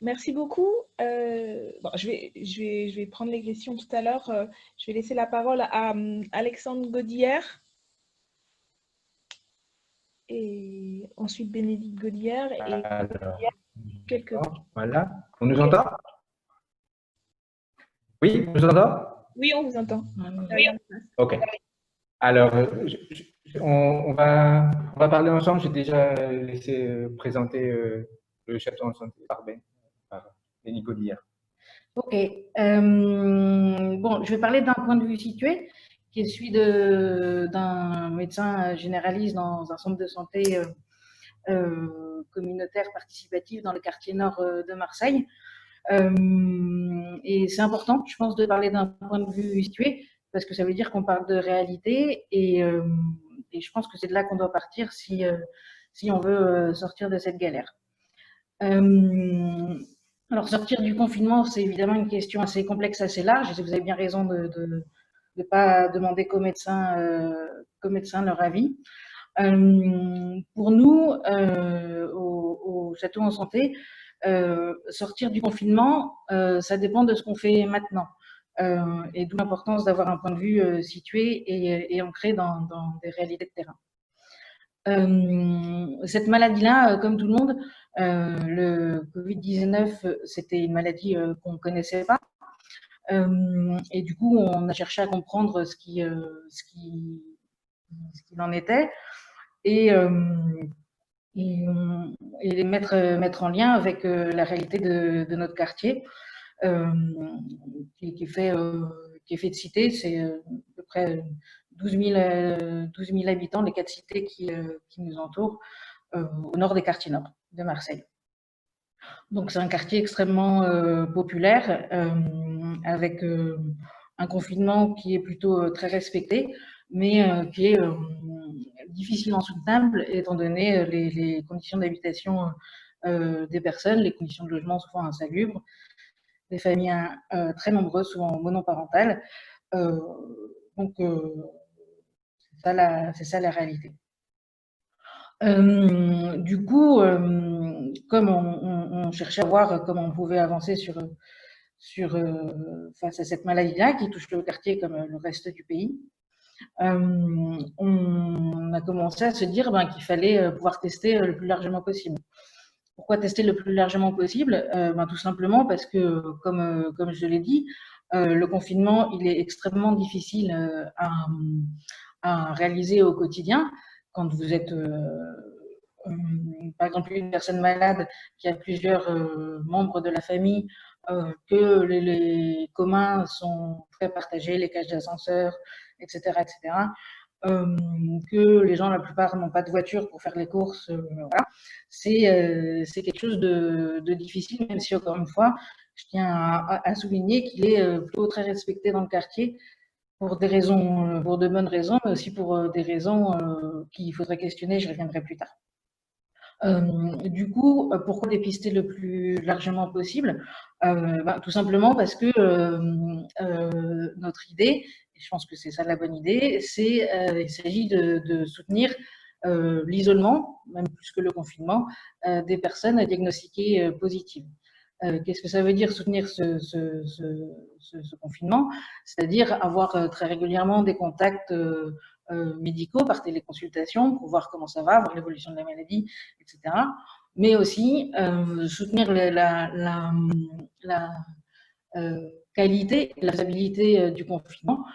Merci beaucoup. Bon, je vais prendre les questions tout à l'heure. Je vais laisser la parole à Alexandre Godillère et ensuite Bénédicte Godillère et quelques... Voilà, on nous entend? Oui, on nous entend? Oui, on vous entend. Oui. Ok. Alors, on va parler ensemble. J'ai déjà laissé présenter le chapter en santé par Béni Godillère. Ok. Bon, je vais parler d'un point de vue situé, qui est celui d'un médecin généraliste dans un centre de santé communautaire participatif dans le quartier nord de Marseille. Et c'est important, je pense, de parler d'un point de vue situé, parce que ça veut dire qu'on parle de réalité, et je pense que c'est de là qu'on doit partir si on veut sortir de cette galère. Alors, sortir du confinement, c'est évidemment une question assez complexe, assez large, et vous avez bien raison de ne pas demander qu'aux médecins leur avis. Pour nous, au Château en Santé, sortir du confinement, ça dépend de ce qu'on fait maintenant. Et d'où l'importance d'avoir un point de vue situé et ancré dans des réalités de terrain. Cette maladie-là, comme tout le monde, le Covid-19, c'était une maladie qu'on ne connaissait pas. Et du coup, on a cherché à comprendre ce qu'il en était et mettre en lien avec la réalité de notre quartier, qui est fait de cités. C'est à peu près 12 000 habitants, les 4 cités qui nous entourent, au nord des quartiers nord de Marseille. Donc c'est un quartier extrêmement populaire, avec un confinement qui est plutôt très respecté, mais qui est difficilement soutenable étant donné les conditions d'habitation des personnes, les conditions de logement souvent insalubres, des familles très nombreuses, souvent monoparentales. Donc c'est ça la réalité. Du coup, comme on cherchait à voir comment on pouvait avancer face à cette maladie-là qui touche le quartier comme le reste du pays, on a commencé à se dire qu'il fallait pouvoir tester le plus largement possible. Pourquoi tester le plus largement possible? Tout simplement parce que, comme je l'ai dit, le confinement, il est extrêmement difficile à réaliser au quotidien. Quand vous êtes, par exemple, une personne malade qui a plusieurs membres de la famille, que les communs sont très partagés, les cages d'ascenseur, etc., que les gens, la plupart, n'ont pas de voiture pour faire les courses. Voilà. C'est quelque chose de difficile, même si, encore une fois, je tiens à souligner qu'il est plutôt très respecté dans le quartier pour des raisons, pour de bonnes raisons, mais aussi pour des raisons qu'il faudrait questionner, je reviendrai plus tard. Du coup, pourquoi dépister le plus largement possible? Tout simplement parce que notre idée, et je pense que c'est ça la bonne idée, il s'agit de soutenir l'isolement, même plus que le confinement, des personnes diagnostiquées positives. Qu'est-ce que ça veut dire soutenir ce confinement? C'est-à-dire avoir très régulièrement des contacts médicaux par téléconsultation pour voir comment ça va, voir l'évolution de la maladie, etc. Mais aussi soutenir la qualité et la faisabilité du confinement,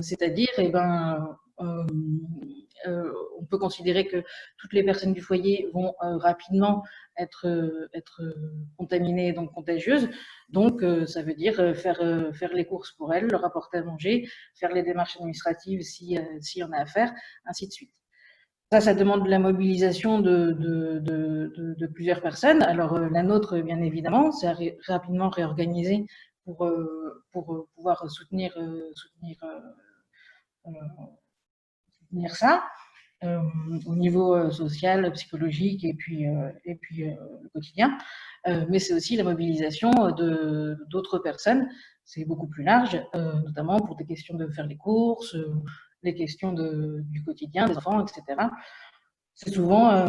c'est-à-dire, on peut considérer que toutes les personnes du foyer vont rapidement être contaminées, donc contagieuses. Donc, ça veut dire faire les courses pour elles, leur apporter à manger, faire les démarches administratives s'il y en a à faire, ainsi de suite. Ça demande la mobilisation de plusieurs personnes. Alors, la nôtre, bien évidemment, c'est rapidement réorganisé pour pouvoir soutenir ça au niveau social, psychologique et puis le quotidien. Mais c'est aussi la mobilisation d'autres personnes. C'est beaucoup plus large, notamment pour des questions de faire les courses, les questions du quotidien des enfants, etc. C'est souvent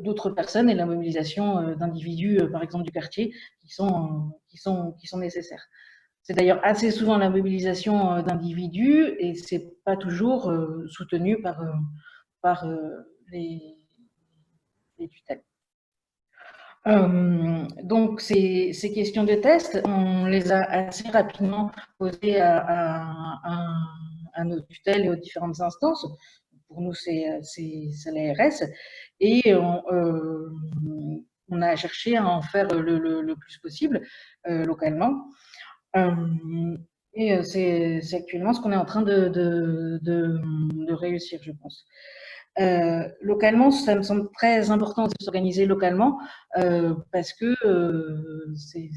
d'autres personnes et la mobilisation d'individus, par exemple du quartier, qui sont nécessaires. C'est d'ailleurs assez souvent la mobilisation d'individus et c'est pas toujours soutenu par les tutelles. Donc ces questions de test, on les a assez rapidement posées à nos tutelles et aux différentes instances. Pour nous, c'est l'ARS. Et on a cherché à en faire le plus possible localement. Et c'est actuellement ce qu'on est en train de réussir, je pense. Localement, ça me semble très important de s'organiser localement parce que c'est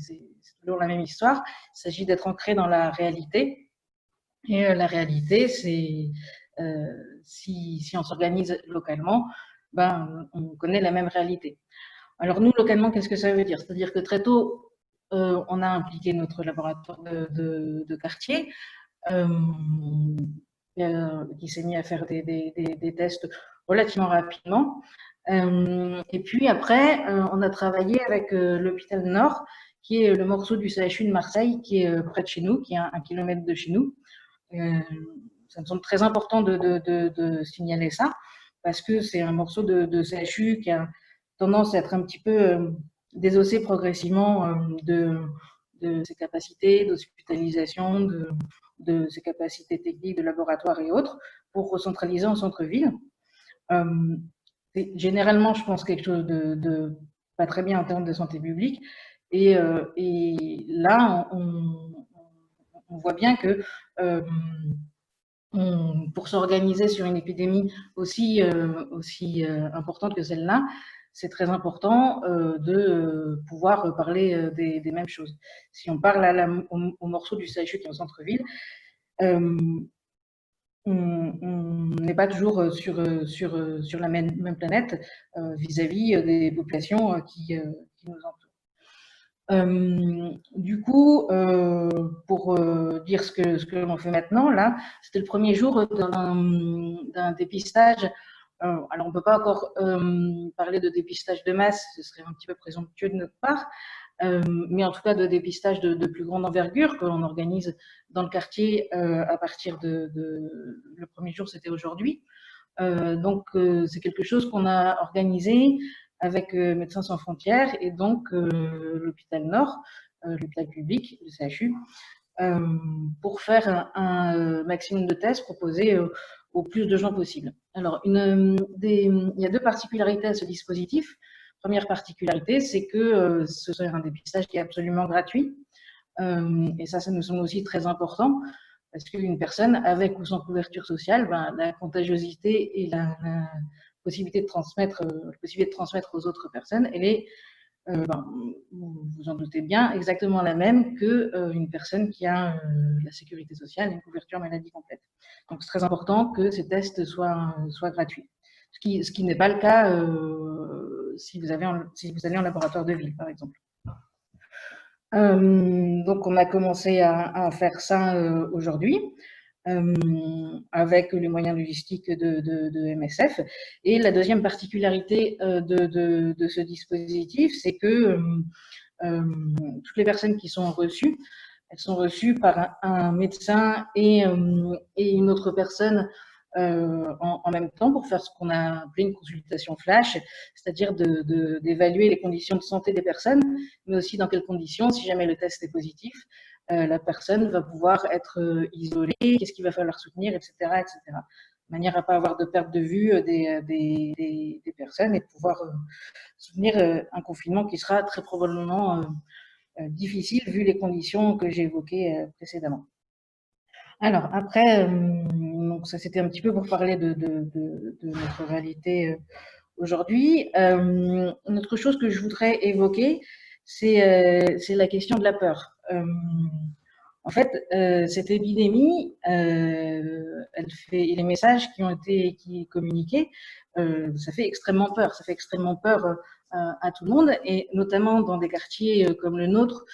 toujours la même histoire. Il s'agit d'être ancré dans la réalité. Et la réalité, c'est si on s'organise localement, on connaît la même réalité. Alors nous, localement, qu'est-ce que ça veut dire? C'est-à-dire que très tôt, on a impliqué notre laboratoire de quartier qui s'est mis à faire des tests relativement rapidement. Et puis après, on a travaillé avec l'hôpital Nord, qui est le morceau du CHU de Marseille, qui est près de chez nous, qui est à 1 kilomètre de chez nous. Ça me semble très important de signaler ça, parce que c'est un morceau de CHU qui a tendance à être un petit peu désossé progressivement de ses capacités d'hospitalisation, de ses capacités techniques, de laboratoire et autres, pour recentraliser en centre-ville. C'est généralement, je pense, quelque chose de pas très bien en termes de santé publique. Et là, on voit bien que pour s'organiser sur une épidémie aussi importante que celle-là, c'est très important de pouvoir parler des mêmes choses. Si on parle au morceau du CHU qui est au centre-ville, on n'est pas toujours sur la même planète vis-à-vis des populations qui nous entourent. Du coup, pour dire ce que l'on fait maintenant, là, c'était le premier jour d'un dépistage. Alors, on ne peut pas encore parler de dépistage de masse, ce serait un petit peu présomptueux de notre part, mais en tout cas de dépistage de plus grande envergure que l'on organise dans le quartier à partir le premier jour, c'était aujourd'hui. Donc, c'est quelque chose qu'on a organisé avec Médecins sans frontières et donc l'hôpital Nord, l'hôpital public, le CHU, pour faire un maximum de tests proposés au plus de gens possible. Alors, il y a deux particularités à ce dispositif. Première particularité, c'est que ce serait un dépistage qui est absolument gratuit. Et ça nous semble aussi très important, parce qu'une personne, avec ou sans couverture sociale, la contagiosité et la possibilité de transmettre aux autres personnes, elle est, vous vous en doutez bien, exactement la même qu'une personne qui a la sécurité sociale et une couverture maladie complète. Donc c'est très important que ces tests soient gratuits. Ce qui n'est pas le cas si vous allez en laboratoire de ville, par exemple. Donc, on a commencé à faire ça aujourd'hui. Avec les moyens logistiques de MSF. Et la deuxième particularité de ce dispositif, c'est que toutes les personnes qui sont reçues, elles sont reçues par un médecin et une autre personne en même temps pour faire ce qu'on a appelé une consultation flash, c'est-à-dire d'évaluer les conditions de santé des personnes, mais aussi dans quelles conditions, si jamais le test est positif, la personne va pouvoir être isolée, qu'est-ce qu'il va falloir soutenir, etc., etc. De manière à ne pas avoir de perte de vue des personnes et de pouvoir soutenir un confinement qui sera très probablement difficile vu les conditions que j'ai évoquées précédemment. Alors après, donc ça c'était un petit peu pour parler de notre réalité aujourd'hui. Une autre chose que je voudrais évoquer, c'est la question de la peur. En fait, cette épidémie, les messages qui ont été communiqués, ça fait extrêmement peur. Ça fait extrêmement peur à tout le monde, et notamment dans des quartiers comme le nôtre,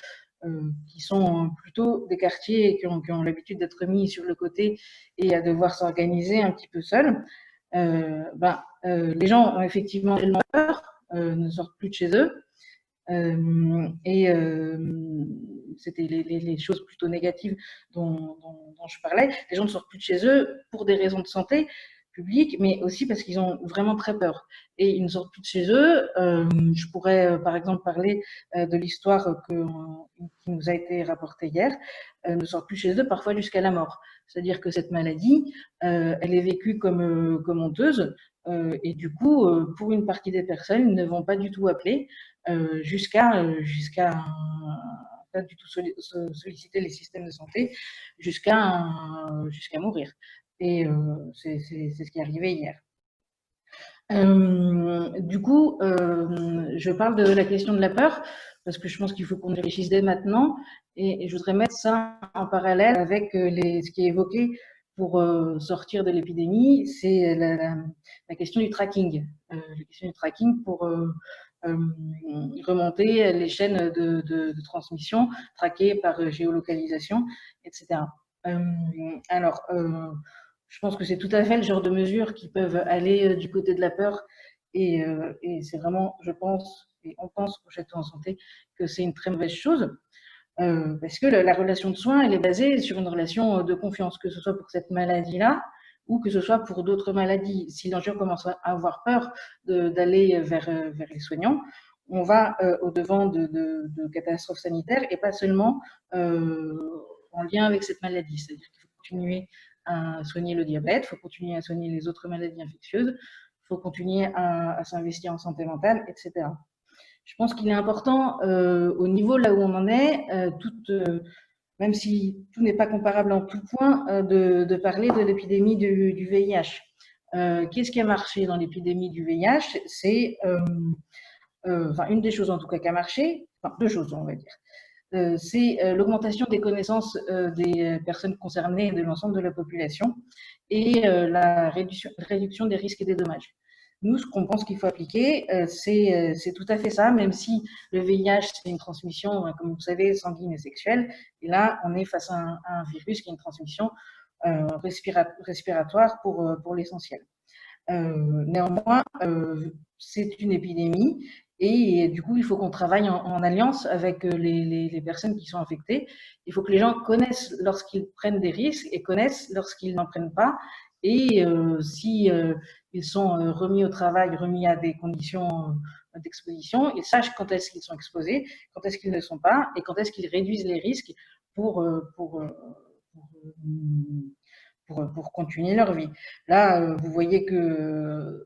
qui sont plutôt des quartiers qui ont l'habitude d'être mis sur le côté et à devoir s'organiser un petit peu seuls. Les gens ont effectivement tellement peur, ne sortent plus de chez eux. C'était les choses plutôt négatives dont je parlais. Les gens ne sortent plus de chez eux pour des raisons de santé publique, mais aussi parce qu'ils ont vraiment très peur. Et ils ne sortent plus de chez eux. Je pourrais, par exemple, parler de l'histoire qui nous a été rapportée hier. Ne sortent plus de chez eux, parfois jusqu'à la mort. C'est-à-dire que cette maladie, elle est vécue comme honteuse. Et du coup, pour une partie des personnes, ils ne vont pas du tout appeler jusqu'à pas du tout solliciter les systèmes de santé jusqu'à mourir. Et c'est ce qui est arrivé hier. Du coup, je parle de la question de la peur parce que je pense qu'il faut qu'on y réfléchisse dès maintenant, et je voudrais mettre ça en parallèle avec ce qui est évoqué pour sortir de l'épidémie, c'est la question du tracking. La question du tracking pour remonter les chaînes de transmission traquées par géolocalisation, etc. Alors, je pense que c'est tout à fait le genre de mesures qui peuvent aller du côté de la peur, et c'est vraiment, je pense, et on pense au Château en Santé, que c'est une très mauvaise chose, parce que la relation de soins, elle est basée sur une relation de confiance, que ce soit pour cette maladie-là ou que ce soit pour d'autres maladies. Si les gens commencent à avoir peur d'aller vers les soignants, on va au-devant de catastrophes sanitaires, et pas seulement en lien avec cette maladie. C'est-à-dire qu'il faut continuer à soigner le diabète, il faut continuer à soigner les autres maladies infectieuses, il faut continuer à s'investir en santé mentale, etc. Je pense qu'il est important, au niveau là où on en est, même si tout n'est pas comparable en tout point, de parler de l'épidémie du VIH. Qu'est-ce qui a marché dans l'épidémie du VIH? C'est, une des choses en tout cas qui a marché, deux choses on va dire. C'est l'augmentation des connaissances des personnes concernées et de l'ensemble de la population, et la réduction des risques et des dommages. Nous, ce qu'on pense qu'il faut appliquer, c'est tout à fait ça, même si le VIH, c'est une transmission, comme vous savez, sanguine et sexuelle. Et là, on est face à un virus qui est une transmission respiratoire pour l'essentiel. Néanmoins, c'est une épidémie, et du coup, il faut qu'on travaille en alliance avec les personnes qui sont infectées. Il faut que les gens connaissent lorsqu'ils prennent des risques et connaissent lorsqu'ils n'en prennent pas. Et si ils sont remis au travail, remis à des conditions d'exposition, ils sachent quand est-ce qu'ils sont exposés, quand est-ce qu'ils ne sont pas, et quand est-ce qu'ils réduisent les risques pour continuer leur vie. Là, vous voyez que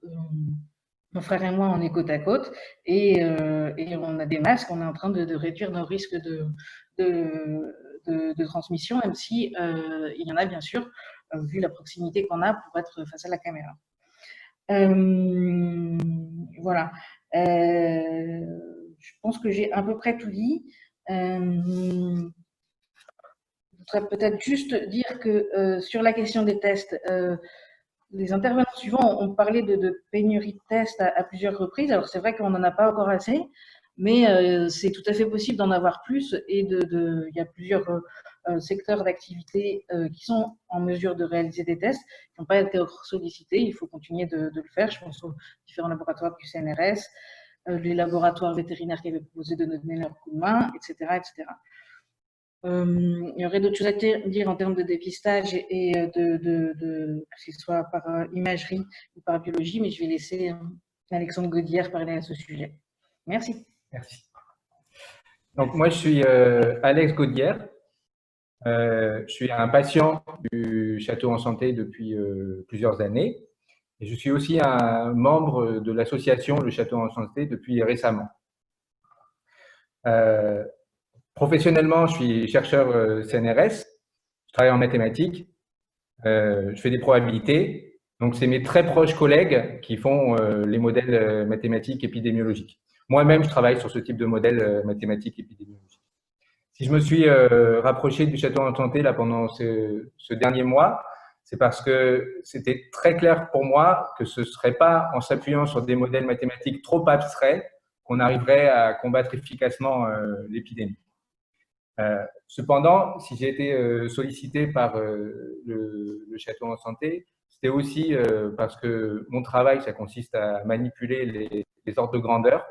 mon frère et moi, on est côte à côte, et on a des masques, on est en train de réduire nos risques de transmission, même si il y en a bien sûr, vu la proximité qu'on a pour être face à la caméra. Voilà. Je pense que j'ai à peu près tout dit. Je voudrais peut-être juste dire que sur la question des tests, les intervenants suivants ont parlé de pénurie de tests à plusieurs reprises. Alors, c'est vrai qu'on n'en a pas encore assez, mais c'est tout à fait possible d'en avoir plus. Et il y a plusieurs secteurs d'activité qui sont en mesure de réaliser des tests, qui n'ont pas été encore sollicités. Il faut continuer de le faire. Je pense aux différents laboratoires du CNRS, les laboratoires vétérinaires qui avaient proposé de nous donner leur coup de main, etc., etc. Il y aurait d'autres choses à dire en termes de dépistage et que ce soit par imagerie ou par biologie, mais je vais laisser Alexandre Gaudière parler à ce sujet. Merci. Merci. Donc, moi, je suis Alex Gaudière. Je suis un patient du Château en Santé depuis plusieurs années. Et je suis aussi un membre de l'association Le Château en Santé depuis récemment. Professionnellement, je suis chercheur CNRS, je travaille en mathématiques, je fais des probabilités. Donc, c'est mes très proches collègues qui font les modèles mathématiques épidémiologiques. Moi-même, je travaille sur ce type de modèle mathématique épidémiologique. Si je me suis rapproché du Château en Santé là, pendant ce dernier mois, c'est parce que c'était très clair pour moi que ce ne serait pas en s'appuyant sur des modèles mathématiques trop abstraits qu'on arriverait à combattre efficacement l'épidémie. Cependant, si j'ai été sollicité par le Château en Santé, c'était aussi parce que mon travail, ça consiste à manipuler les ordres de grandeur.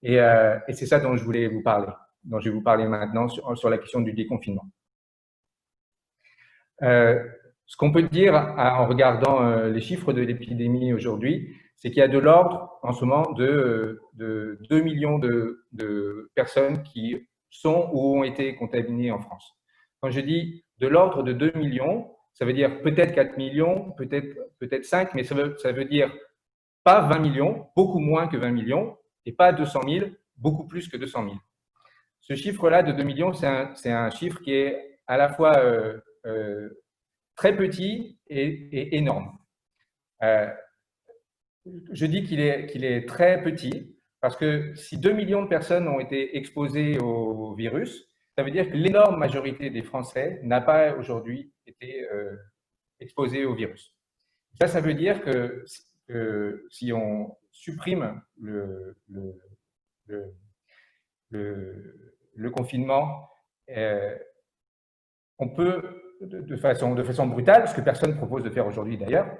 Et c'est ça dont je voulais vous parler, dont je vais vous parler maintenant sur la question du déconfinement. Ce qu'on peut dire en regardant les chiffres de l'épidémie aujourd'hui, c'est qu'il y a de l'ordre en ce moment de 2 millions de personnes qui sont ou ont été contaminées en France. Quand je dis de l'ordre de 2 millions, ça veut dire peut-être 4 millions, peut-être 5, mais ça veut dire pas 20 millions, beaucoup moins que 20 millions, et pas 200 000, beaucoup plus que 200 000. Ce chiffre-là de 2 millions, c'est un chiffre qui est à la fois très petit et énorme. Je dis qu'il est très petit parce que si 2 millions de personnes ont été exposées au virus, ça veut dire que l'énorme majorité des Français n'a pas aujourd'hui été exposée au virus. Ça veut dire que si on supprime le confinement, on peut, de façon brutale, ce que personne ne propose de faire aujourd'hui d'ailleurs,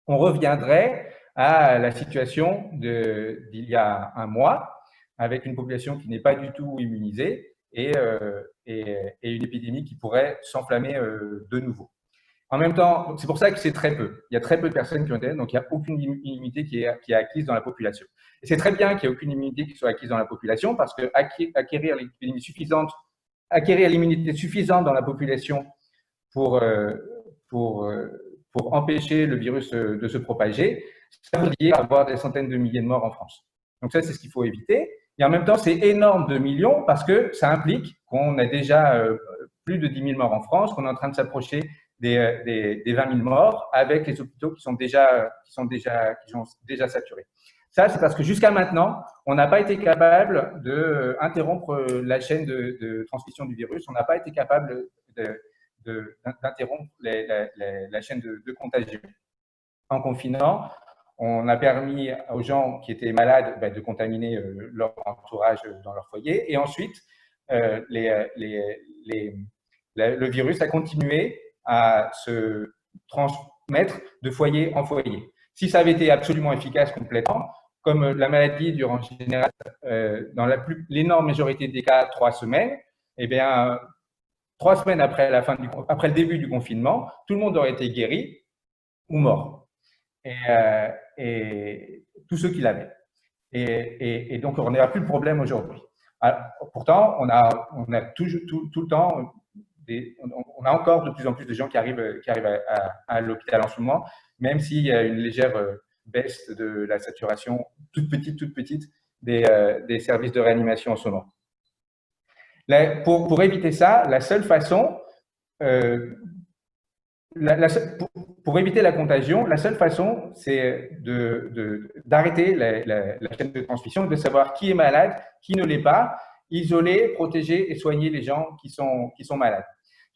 on reviendrait à la situation d'il y a un mois, avec une population qui n'est pas du tout immunisée et une épidémie qui pourrait s'enflammer de nouveau. En même temps, c'est pour ça que c'est très peu. Il y a très peu de personnes qui ont été, donc il n'y a aucune immunité qui est acquise dans la population. Et c'est très bien qu'il n'y ait aucune immunité qui soit acquise dans la population parce que acquérir l'immunité suffisante dans la population pour empêcher le virus de se propager, ça veut dire avoir des centaines de milliers de morts en France. Donc ça, c'est ce qu'il faut éviter. Et en même temps, c'est énorme de millions parce que ça implique qu'on a déjà plus de 10 000 morts en France, qu'on est en train de s'approcher des 20 000 morts avec les hôpitaux qui sont déjà saturés. Ça, c'est parce que jusqu'à maintenant, on n'a pas été capable d'interrompre la chaîne de transmission du virus. On n'a pas été capable d'interrompre la chaîne de contagion. En confinant, on a permis aux gens qui étaient malades de contaminer leur entourage dans leur foyer. Et ensuite, le virus a continué à se transmettre de foyer en foyer. Si ça avait été absolument efficace complètement, comme la maladie dure en général, dans l'énorme majorité des cas, 3 semaines, eh bien, 3 semaines après le début du confinement, tout le monde aurait été guéri ou mort. Et tous ceux qui l'avaient. Et donc, on n'a plus de problème aujourd'hui. Pourtant, on a tout le temps, on a encore de plus en plus de gens qui arrivent à l'hôpital en ce moment, même s'il y a une légère baisse de la saturation toute petite des services de réanimation en ce moment. Pour éviter ça, la seule façon, pour éviter la contagion, la seule façon, c'est d'arrêter la chaîne de transmission, de savoir qui est malade, qui ne l'est pas, isoler, protéger et soigner les gens qui sont malades.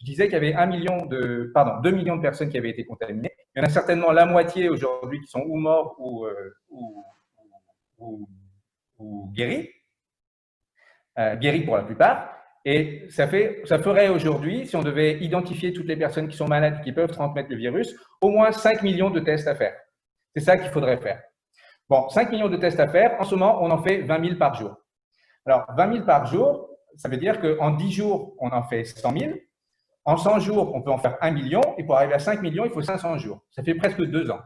je disais qu'il y avait 2 millions de personnes qui avaient été contaminées. Il y en a certainement la moitié aujourd'hui qui sont ou morts ou guéris pour la plupart. Et ça ferait aujourd'hui, si on devait identifier toutes les personnes qui sont malades et qui peuvent transmettre le virus, au moins 5 millions de tests à faire. C'est ça qu'il faudrait faire. Bon, 5 millions de tests à faire, en ce moment, on en fait 20 000 par jour. Alors, 20 000 par jour, ça veut dire qu'en 10 jours, on en fait 100 000. En 100 jours, on peut en faire 1 million. Et pour arriver à 5 millions, il faut 500 jours. Ça fait presque 2 ans.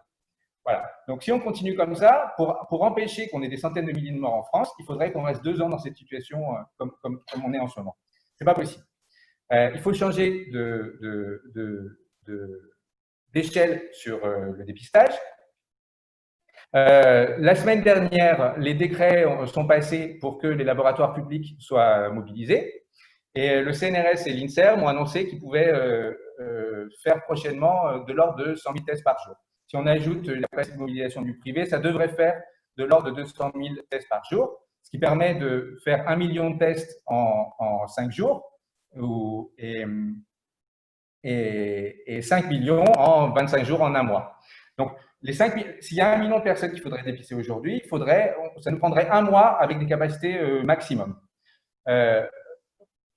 Voilà. Donc, si on continue comme ça, pour empêcher qu'on ait des centaines de milliers de morts en France, il faudrait qu'on reste 2 ans dans cette situation comme on est en ce moment. C'est pas possible. Il faut changer d'échelle sur le dépistage. La semaine dernière, les décrets sont passés pour que les laboratoires publics soient mobilisés. Et le CNRS et l'INSERM ont annoncé qu'ils pouvaient faire prochainement de l'ordre de 100 000 tests par jour. Si on ajoute la capacité de mobilisation du privé, ça devrait faire de l'ordre de 200 000 tests par jour, ce qui permet de faire 1 million de tests en 5 jours et 5 millions en 25 jours en un mois. Donc, s'il y a 1 million de personnes qu'il faudrait dépister aujourd'hui, ça nous prendrait 1 mois avec des capacités maximum,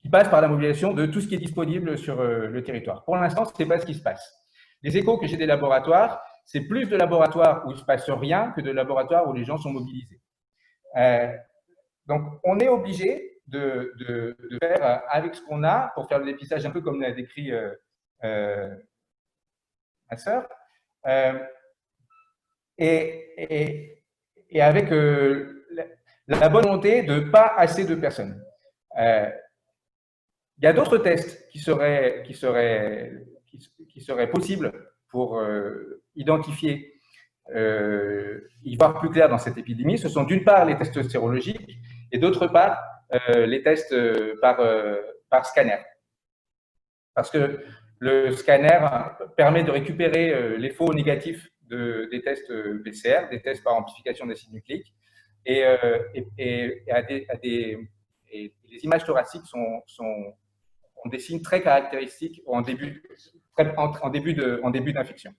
qui passe par la mobilisation de tout ce qui est disponible sur le territoire. Pour l'instant, ce n'est pas ce qui se passe. Les échos que j'ai des laboratoires, c'est plus de laboratoires où il ne se passe rien que de laboratoires où les gens sont mobilisés. Donc, on est obligé de faire avec ce qu'on a pour faire le dépistage un peu comme l'a décrit ma sœur. Et avec la bonne volonté de pas assez de personnes. Il y a d'autres tests qui seraient possibles pour identifier, y voir plus clair dans cette épidémie. Ce sont d'une part les tests sérologiques et d'autre part les tests par scanner. Parce que le scanner permet de récupérer les faux négatifs des tests PCR, des tests par amplification d'acide nucléique, et les images thoraciques ont des signes très caractéristiques en début d'infection.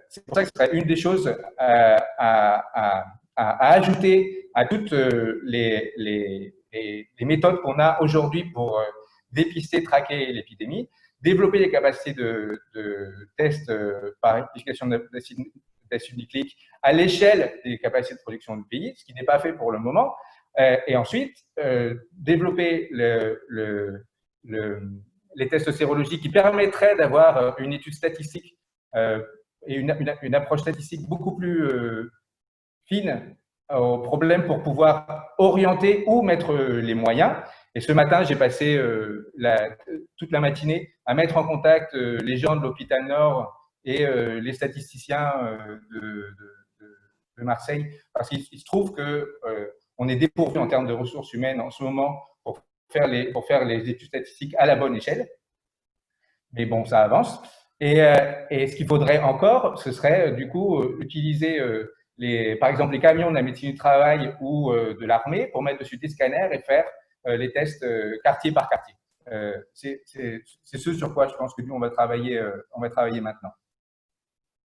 C'est pour ça que ce serait une des choses à ajouter à toutes les méthodes qu'on a aujourd'hui pour dépister, traquer l'épidémie, développer les capacités de tests par amplification d'acide nucléique à l'échelle des capacités de production du pays, ce qui n'est pas fait pour le moment, et ensuite développer les tests sérologiques qui permettraient d'avoir une étude statistique et une approche statistique beaucoup plus fine au problème pour pouvoir orienter où mettre les moyens. Et ce matin, j'ai passé toute la matinée à mettre en contact les gens de l'hôpital Nord et les statisticiens de Marseille, parce qu'il se trouve qu'on est dépourvu en termes de ressources humaines en ce moment pour faire les études statistiques à la bonne échelle. Mais bon, ça avance. Et ce qu'il faudrait encore, ce serait du coup utiliser par exemple les camions de la médecine du travail ou de l'armée pour mettre dessus des scanners et faire les tests quartier par quartier. C'est ce sur quoi je pense que nous, on va travailler maintenant.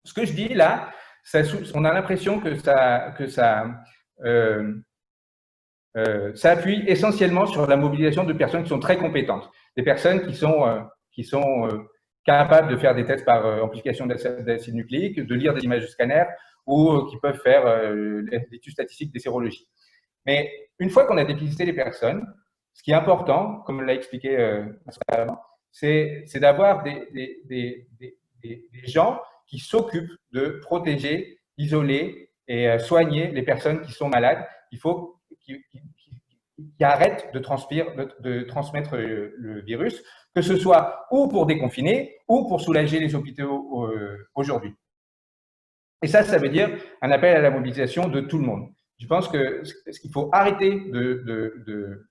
Ce que je dis là, on a l'impression que ça appuie essentiellement sur la mobilisation de personnes qui sont très compétentes, des personnes qui sont capables de faire des tests par amplification d'acide nucléique, de lire des images de scanner ou qui peuvent faire l'étude statistique des sérologies. Mais une fois qu'on a dépisté les personnes, ce qui est important, comme l'a expliqué avant, c'est d'avoir des gens qui s'occupent de protéger, isoler et soigner les personnes qui sont malades. Il faut qu'ils arrêtent de transmettre le virus, que ce soit ou pour déconfiner ou pour soulager les hôpitaux aujourd'hui. Et ça veut dire un appel à la mobilisation de tout le monde. Je pense qu'il faut arrêter de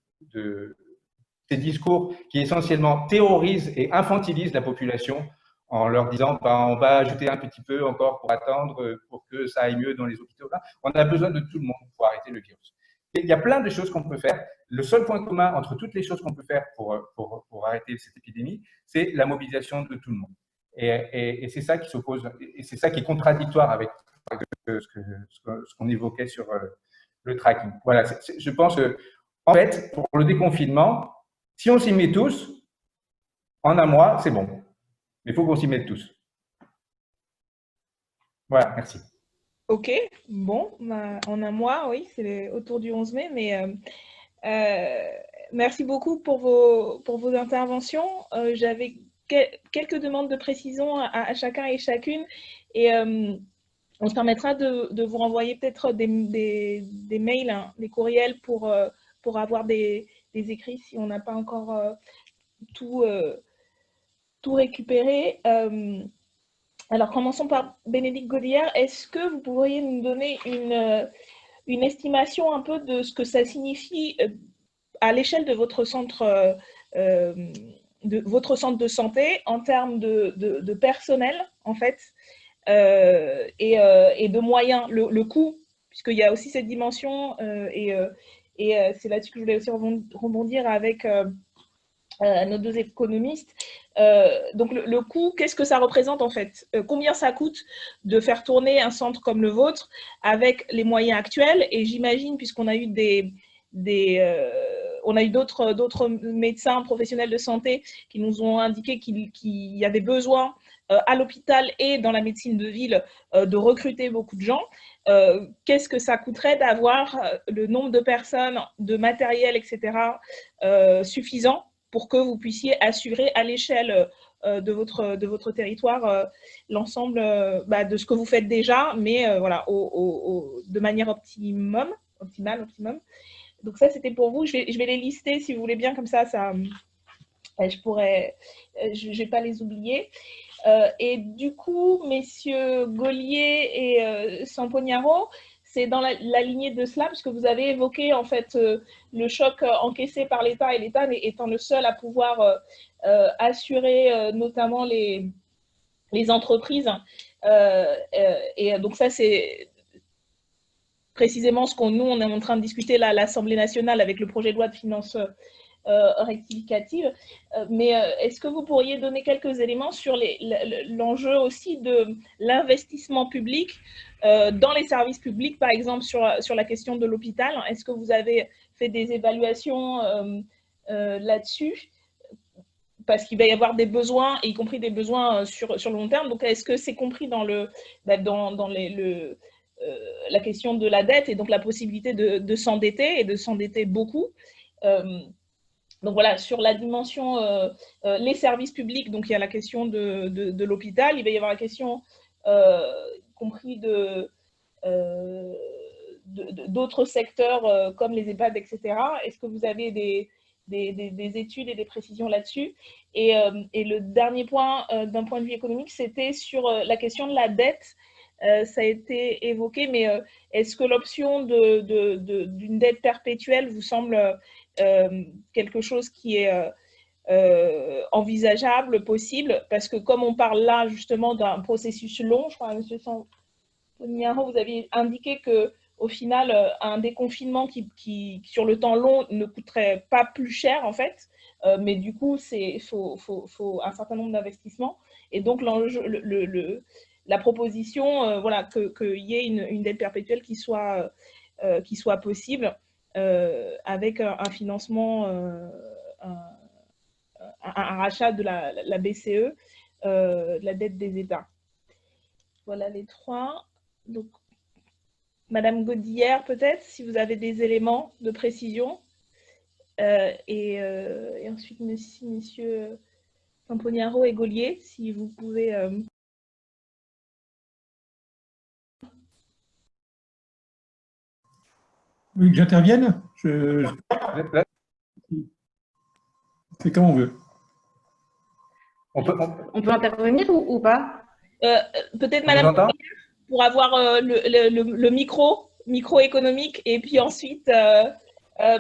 ces discours qui essentiellement terrorisent et infantilisent la population en leur disant on va ajouter un petit peu encore pour attendre pour que ça aille mieux dans les hôpitaux. On a besoin de tout le monde pour arrêter le virus. il y a plein de choses qu'on peut faire. Le seul point commun entre toutes les choses qu'on peut faire pour arrêter cette épidémie, c'est la mobilisation de tout le monde. Et c'est ça qui s'oppose, et c'est ça qui est contradictoire avec ce qu'on évoquait sur le tracking. Voilà, je pense que, en fait, pour le déconfinement, si on s'y met tous, en un mois, c'est bon. Mais il faut qu'on s'y mette tous. Voilà, merci. Ok, bon, en un mois, oui, c'est autour du 11 mai, mais merci beaucoup pour vos interventions. J'avais quelques demandes de précision à chacun et chacune, et on se permettra de vous renvoyer peut-être des mails, hein, des courriels pour avoir des écrits si on n'a pas encore tout récupéré. Alors, commençons par Bénédicte Godillard. Est-ce que vous pourriez nous donner une estimation un peu de ce que ça signifie à l'échelle de votre centre de santé en termes de personnel, en fait, et de moyens, le coût, puisqu'il y a aussi cette dimension, et c'est là-dessus que je voulais aussi rebondir avec nos deux économistes. Donc le coût, qu'est-ce que ça représente en fait? Combien ça coûte de faire tourner un centre comme le vôtre avec les moyens actuels? Et j'imagine, puisqu'on a eu on a eu d'autres médecins professionnels de santé qui nous ont indiqué qu'il y avait besoin à l'hôpital et dans la médecine de ville de recruter beaucoup de gens. Qu'est-ce que ça coûterait d'avoir le nombre de personnes, de matériel, etc. Suffisant pour que vous puissiez assurer à l'échelle de votre territoire l'ensemble de ce que vous faites déjà, mais voilà, de manière optimale. Donc ça, c'était pour vous. Je vais les lister, si vous voulez bien, comme ça je vais pas les oublier. Et du coup, messieurs Gaulier et Sampognaro, c'est dans la lignée de cela, parce que vous avez évoqué en fait le choc encaissé par l'État, et l'État étant le seul à pouvoir assurer notamment les entreprises. Et donc ça, c'est précisément ce qu'on on est en train de discuter là à l'Assemblée nationale avec le projet de loi de finances rectificative. Mais est-ce que vous pourriez donner quelques éléments sur l'enjeu aussi de l'investissement public dans les services publics, par exemple sur la question de l'hôpital? Est-ce que vous avez fait des évaluations là-dessus? Parce qu'il va y avoir des besoins, y compris des besoins sur le long terme. Donc, est-ce que c'est compris dans la question de la dette et donc la possibilité de s'endetter et de s'endetter beaucoup? Donc voilà, sur la dimension les services publics, donc il y a la question de l'hôpital, il va y avoir la question compris d'autres secteurs comme les EHPAD, etc. Est-ce que vous avez des études et des précisions là-dessus? Et le dernier point, d'un point de vue économique, c'était sur la question de la dette. Ça a été évoqué, mais est-ce que l'option d'une dette perpétuelle vous semble quelque chose qui est envisageable, possible? Parce que comme on parle là justement d'un processus long, je crois, M. Sampognaro, vous aviez indiqué qu'au final, un déconfinement qui, sur le temps long, ne coûterait pas plus cher en fait, mais du coup, il faut un certain nombre d'investissements. Et donc, la proposition, voilà, qu'il y ait une dette perpétuelle qui soit possible avec un financement, un rachat de la BCE, de la dette des États. Voilà les trois. Donc, Madame Godillard, peut-être, si vous avez des éléments de précision. Et ensuite, Monsieur Sampognaro et Gaulier, si vous pouvez... Oui, que j'intervienne? C'est comme on veut. On peut intervenir ou pas? Peut-être Madame Godillard, pour avoir le micro économique, et puis ensuite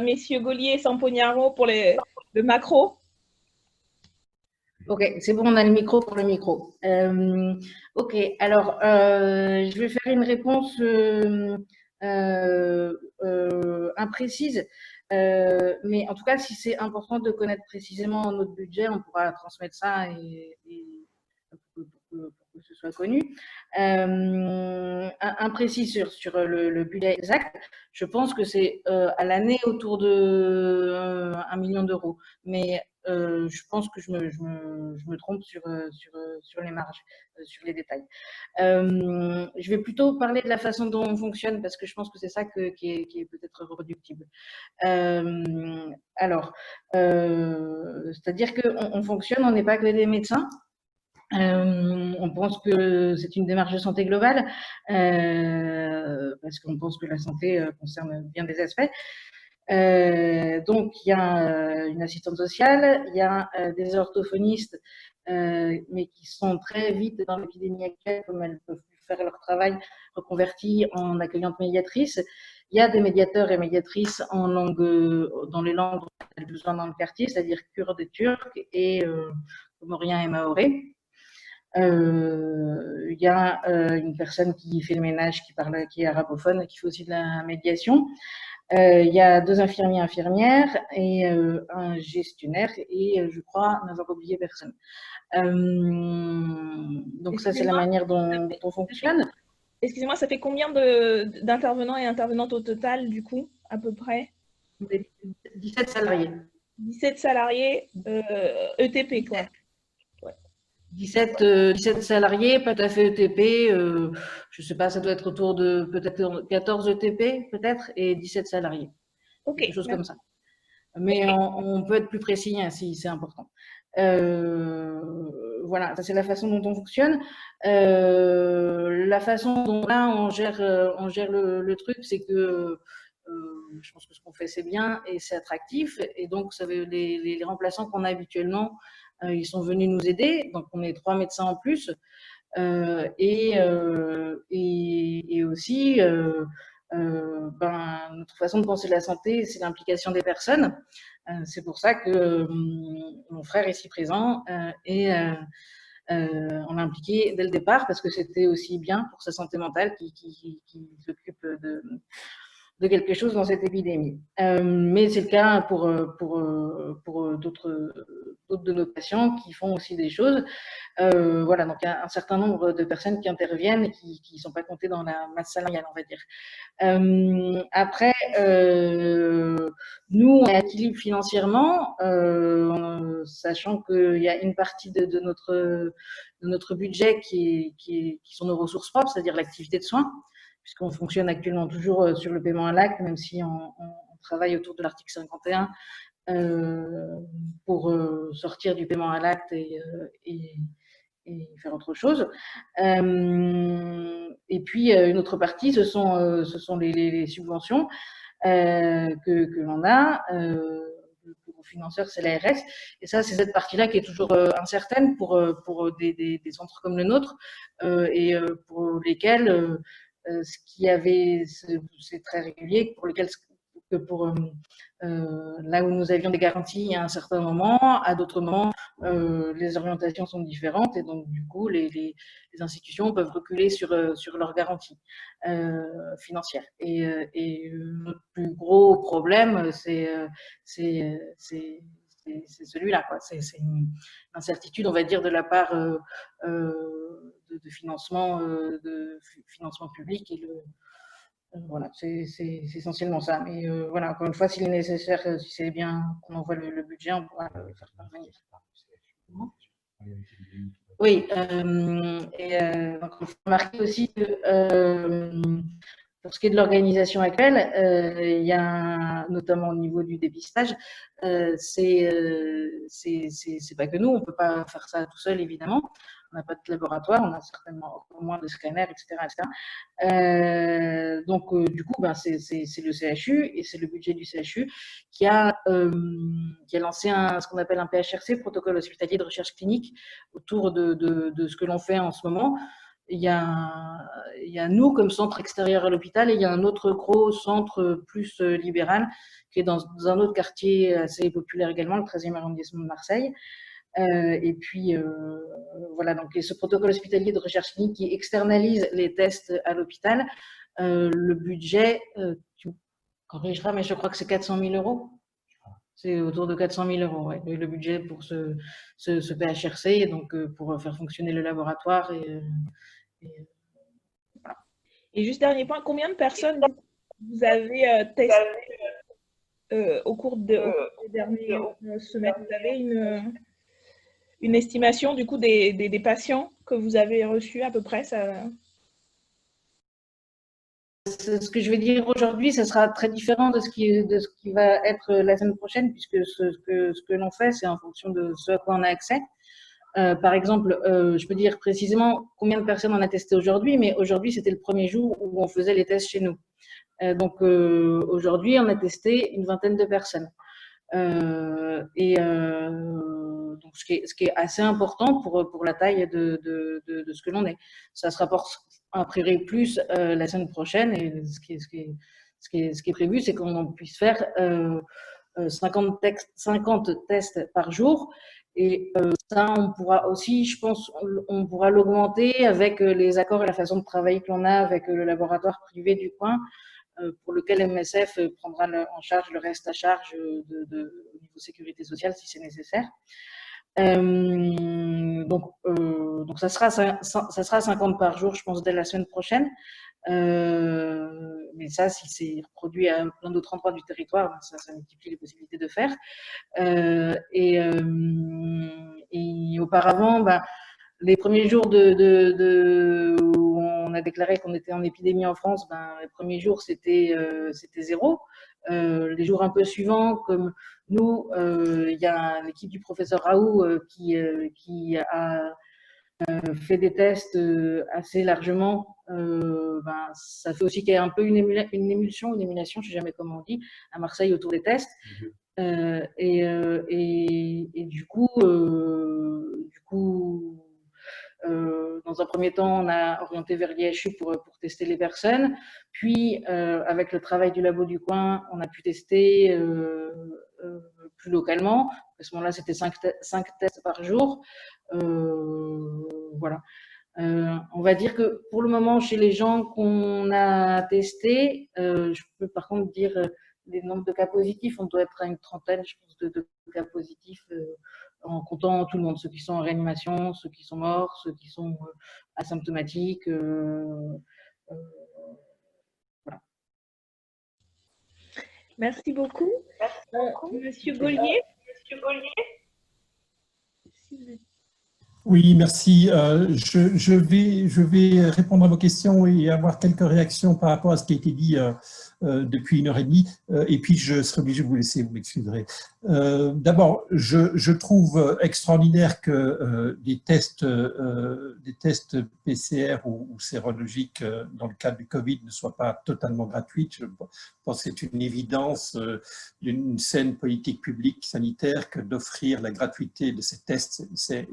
messieurs Gaulier et Sampognaro pour le macro. Ok, c'est bon, on a le micro pour le micro. Ok, alors je vais faire une réponse un imprécises. Mais en tout cas, si c'est important de connaître précisément notre budget, on pourra transmettre ça pour que ce soit connu. Imprécis sur le budget exact, je pense que c'est à l'année autour de 1 million d'euros. Mais je pense que je me trompe sur les marges, sur les détails. Je vais plutôt parler de la façon dont on fonctionne parce que je pense que c'est ça qui est peut-être reproductible. Alors, c'est-à-dire qu'on fonctionne, on n'est pas que des médecins. On pense que c'est une démarche de santé globale parce qu'on pense que la santé concerne bien des aspects. Donc, il y a une assistante sociale, il y a des orthophonistes, mais qui sont très vite dans l'épidémie actuelle, comme elles peuvent plus faire leur travail, reconvertis en accueillantes médiatrices. Il y a des médiateurs et médiatrices en langue, dans les langues dont on a besoin dans le quartier, c'est-à-dire kurde et turc et comorien et maoré. Il y a une personne qui fait le ménage, qui est arabophone, qui fait aussi de la médiation. Il y a 2 infirmiers infirmières et un gestionnaire et je crois n'avoir oublié personne. Donc ça, c'est la manière dont on fonctionne. Excusez-moi, ça fait combien d'intervenants et intervenantes au total, du coup, à peu près? 17 salariés. 17 salariés ETP, quoi. 17 salariés, pas tout à fait ETP, je ne sais pas, ça doit être autour de peut-être 14 ETP, peut-être, et 17 salariés. Okay, quelque chose comme ça. Mais on peut être plus précis hein, si c'est important. Voilà, ça c'est la façon dont on fonctionne. La façon dont là on gère le truc, c'est que je pense que ce qu'on fait c'est bien et c'est attractif. Et donc ça veut, les remplaçants qu'on a habituellement, ils sont venus nous aider. Donc on est 3 médecins en plus. Et aussi, notre façon de penser la santé, c'est l'implication des personnes. C'est pour ça que mon frère ici présent on l'a impliqué dès le départ parce que c'était aussi bien pour sa santé mentale qui s'occupe de quelque chose dans cette épidémie. Mais c'est le cas pour d'autres de nos patients qui font aussi des choses. Voilà, donc il y a un certain nombre de personnes qui interviennent et qui ne sont pas comptées dans la masse salariale, on va dire. Après, nous, on est à équilibre financièrement, sachant qu'il y a une partie de notre budget qui sont nos ressources propres, c'est-à-dire l'activité de soins, puisqu'on fonctionne actuellement toujours sur le paiement à l'acte, même si on travaille autour de l'article 51 pour sortir du paiement à l'acte et faire autre chose. Et puis, une autre partie, ce sont les subventions que l'on a. Pour financeurs, c'est l'ARS. Et ça, c'est cette partie-là qui est toujours incertaine pour des centres comme le nôtre et pour lesquels c'est très régulier, pour lesquels là où nous avions des garanties à un certain moment, à d'autres moments, les orientations sont différentes et donc du coup, les institutions peuvent reculer sur leurs garanties financières. Et notre plus gros problème, c'est celui-là, quoi. C'est une incertitude, on va dire, de la part de financement public et voilà, c'est essentiellement ça. Mais voilà, encore une fois, s'il est nécessaire, si c'est bien qu'on envoie le budget, on pourra le faire parvenir. Oui, donc il faut remarquer aussi que pour ce qui est de l'organisation actuelle, il y a notamment au niveau du dépistage, c'est pas que nous, on peut pas faire ça tout seul évidemment. On n'a pas de laboratoire, on a certainement encore moins de scanners, etc. Donc, du coup, c'est le CHU et c'est le budget du CHU qui a lancé ce qu'on appelle un PHRC, protocole hospitalier de recherche clinique, autour de ce que l'on fait en ce moment. Il y a nous comme centre extérieur à l'hôpital et il y a un autre gros centre plus libéral qui est dans un autre quartier assez populaire également, le 13e arrondissement de Marseille. Et puis, voilà, donc ce protocole hospitalier de recherche clinique qui externalise les tests à l'hôpital, le budget, corrigera, mais je crois que c'est 400 000 €. C'est autour de 400 000 €, ouais, le budget pour ce PHRC, donc pour faire fonctionner le laboratoire. Voilà. Et juste dernier point, combien de personnes vous avez testé au cours des dernières semaines? Vous avez une estimation du coup des patients que vous avez reçus à peu près ça... Ce que je vais dire aujourd'hui, ce sera très différent de ce qui va être la semaine prochaine, puisque ce que l'on fait, c'est en fonction de ce à quoi on a accès. Par exemple, je peux dire précisément combien de personnes on a testé aujourd'hui, mais aujourd'hui, c'était le premier jour où on faisait les tests chez nous. Donc, aujourd'hui, on a testé une vingtaine de personnes. Donc, ce qui est assez important pour la taille de ce que l'on est. Ça se rapporte a priori plus la semaine prochaine, et ce qui est prévu, c'est qu'on puisse faire 50 tests par jour. Et ça, on pourra aussi, je pense, on pourra l'augmenter avec les accords et la façon de travailler que l'on a avec le laboratoire privé du coin, pour lequel MSF prendra en charge le reste à charge au niveau sécurité sociale si c'est nécessaire. Donc ça sera 50 par jour, je pense, dès la semaine prochaine. Mais ça, si c'est reproduit à plein d'autres endroits du territoire, ça multiplie les possibilités de faire. Et auparavant, les premiers jours où on a déclaré qu'on était en épidémie en France, les premiers jours, c'était 0. Les jours un peu suivants, comme nous, il y a l'équipe du professeur Raoult qui a fait des tests assez largement. Ça fait aussi qu'il y a un peu une émulation, je ne sais jamais comment on dit, à Marseille autour des tests. Et du coup, dans un premier temps, on a orienté vers l'IHU pour tester les personnes. Puis, avec le travail du labo du coin, on a pu tester plus localement. À ce moment-là, c'était 5 tests par jour. Voilà. On va dire que pour le moment, chez les gens qu'on a testés, je peux par contre dire les nombres de cas positifs, on doit être à une trentaine, je pense, de cas positifs, en comptant tout le monde, ceux qui sont en réanimation, ceux qui sont morts, ceux qui sont asymptomatiques. Voilà. Merci beaucoup. Monsieur Gaulier. Oui, merci. Je vais répondre à vos questions et avoir quelques réactions par rapport à ce qui a été dit depuis 1h30. Et puis, je serai obligé de vous laisser, vous m'excuserez. D'abord, je trouve extraordinaire que des tests PCR ou sérologiques dans le cadre du Covid ne soient pas totalement gratuits. Je pense que c'est une évidence d'une saine politique publique sanitaire que d'offrir la gratuité de ces tests. C'est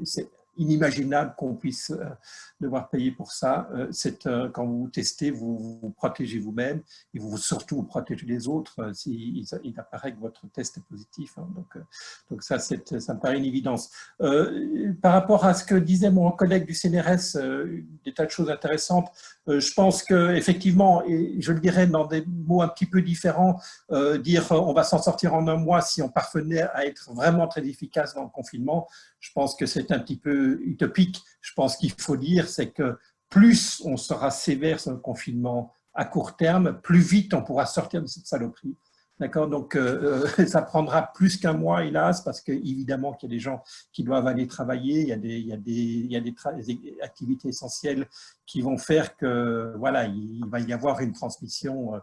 inimaginable qu'on puisse devoir payer pour ça. Quand vous testez, vous vous protégez vous-même et vous surtout vous protégez les autres s'il apparaît que votre test est positif. Donc ça me paraît une évidence. Par rapport à ce que disait mon collègue du CNRS, des tas de choses intéressantes, je pense qu'effectivement, et je le dirais dans des mots un petit peu différents, dire on va s'en sortir en un mois si on parvenait à être vraiment très efficace dans le confinement, je pense que c'est un petit peu utopique. Je pense qu'il faut dire, c'est que plus on sera sévère sur le confinement à court terme, plus vite on pourra sortir de cette saloperie. D'accord, donc ça prendra plus qu'un mois, hélas, parce qu'évidemment qu'il y a des gens qui doivent aller travailler, il y a des activités essentielles qui vont faire que, voilà, il va y avoir une transmission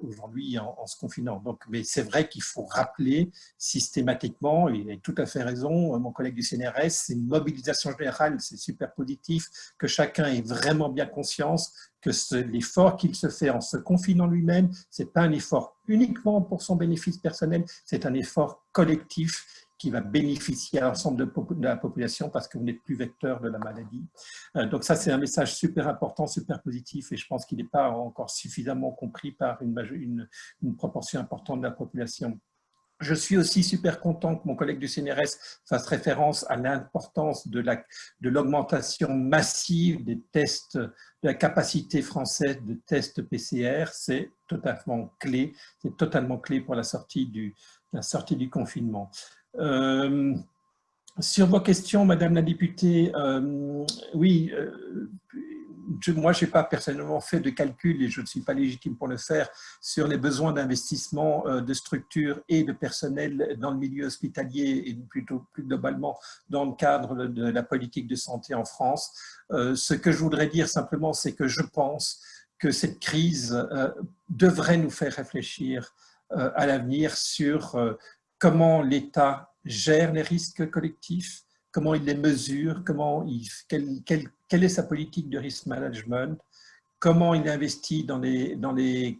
aujourd'hui en se confinant. Donc, mais c'est vrai qu'il faut rappeler systématiquement, et il a tout à fait raison, mon collègue du CNRS, c'est une mobilisation générale, c'est super positif, que chacun ait vraiment bien conscience que l'effort qu'il se fait en se confinant lui-même, ce n'est pas un effort uniquement pour son bénéfice personnel, c'est un effort collectif qui va bénéficier à l'ensemble de la population parce que vous n'êtes plus vecteur de la maladie. Donc ça, c'est un message super important, super positif, et je pense qu'il n'est pas encore suffisamment compris par une proportion importante de la population. Je suis aussi super content que mon collègue du CNRS fasse référence à l'importance de l'augmentation massive des tests, de la capacité française de tests PCR. C'est totalement clé pour la sortie du confinement. Sur vos questions, Madame la députée, oui, moi, je n'ai pas personnellement fait de calcul et je ne suis pas légitime pour le faire sur les besoins d'investissement de structures et de personnel dans le milieu hospitalier et plutôt plus globalement dans le cadre de la politique de santé en France. Ce que je voudrais dire simplement, c'est que je pense que cette crise devrait nous faire réfléchir à l'avenir sur comment l'État gère les risques collectifs, comment il les mesure, quelle est sa politique de risk management, comment il investit dans les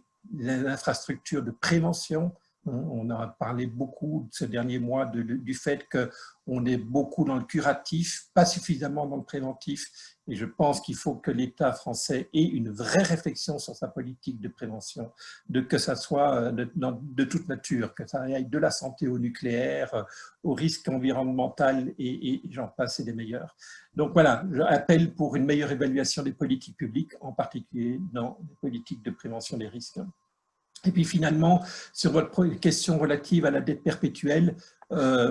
infrastructures de prévention. On a parlé beaucoup ces derniers mois du fait qu'on est beaucoup dans le curatif, pas suffisamment dans le préventif. Et je pense qu'il faut que l'État français ait une vraie réflexion sur sa politique de prévention, que ça soit de toute nature, que ça aille de la santé au nucléaire, au risque environnemental et j'en passe, et des meilleurs. Donc voilà, j'appelle pour une meilleure évaluation des politiques publiques, en particulier dans les politiques de prévention des risques. Et puis finalement, sur votre question relative à la dette perpétuelle,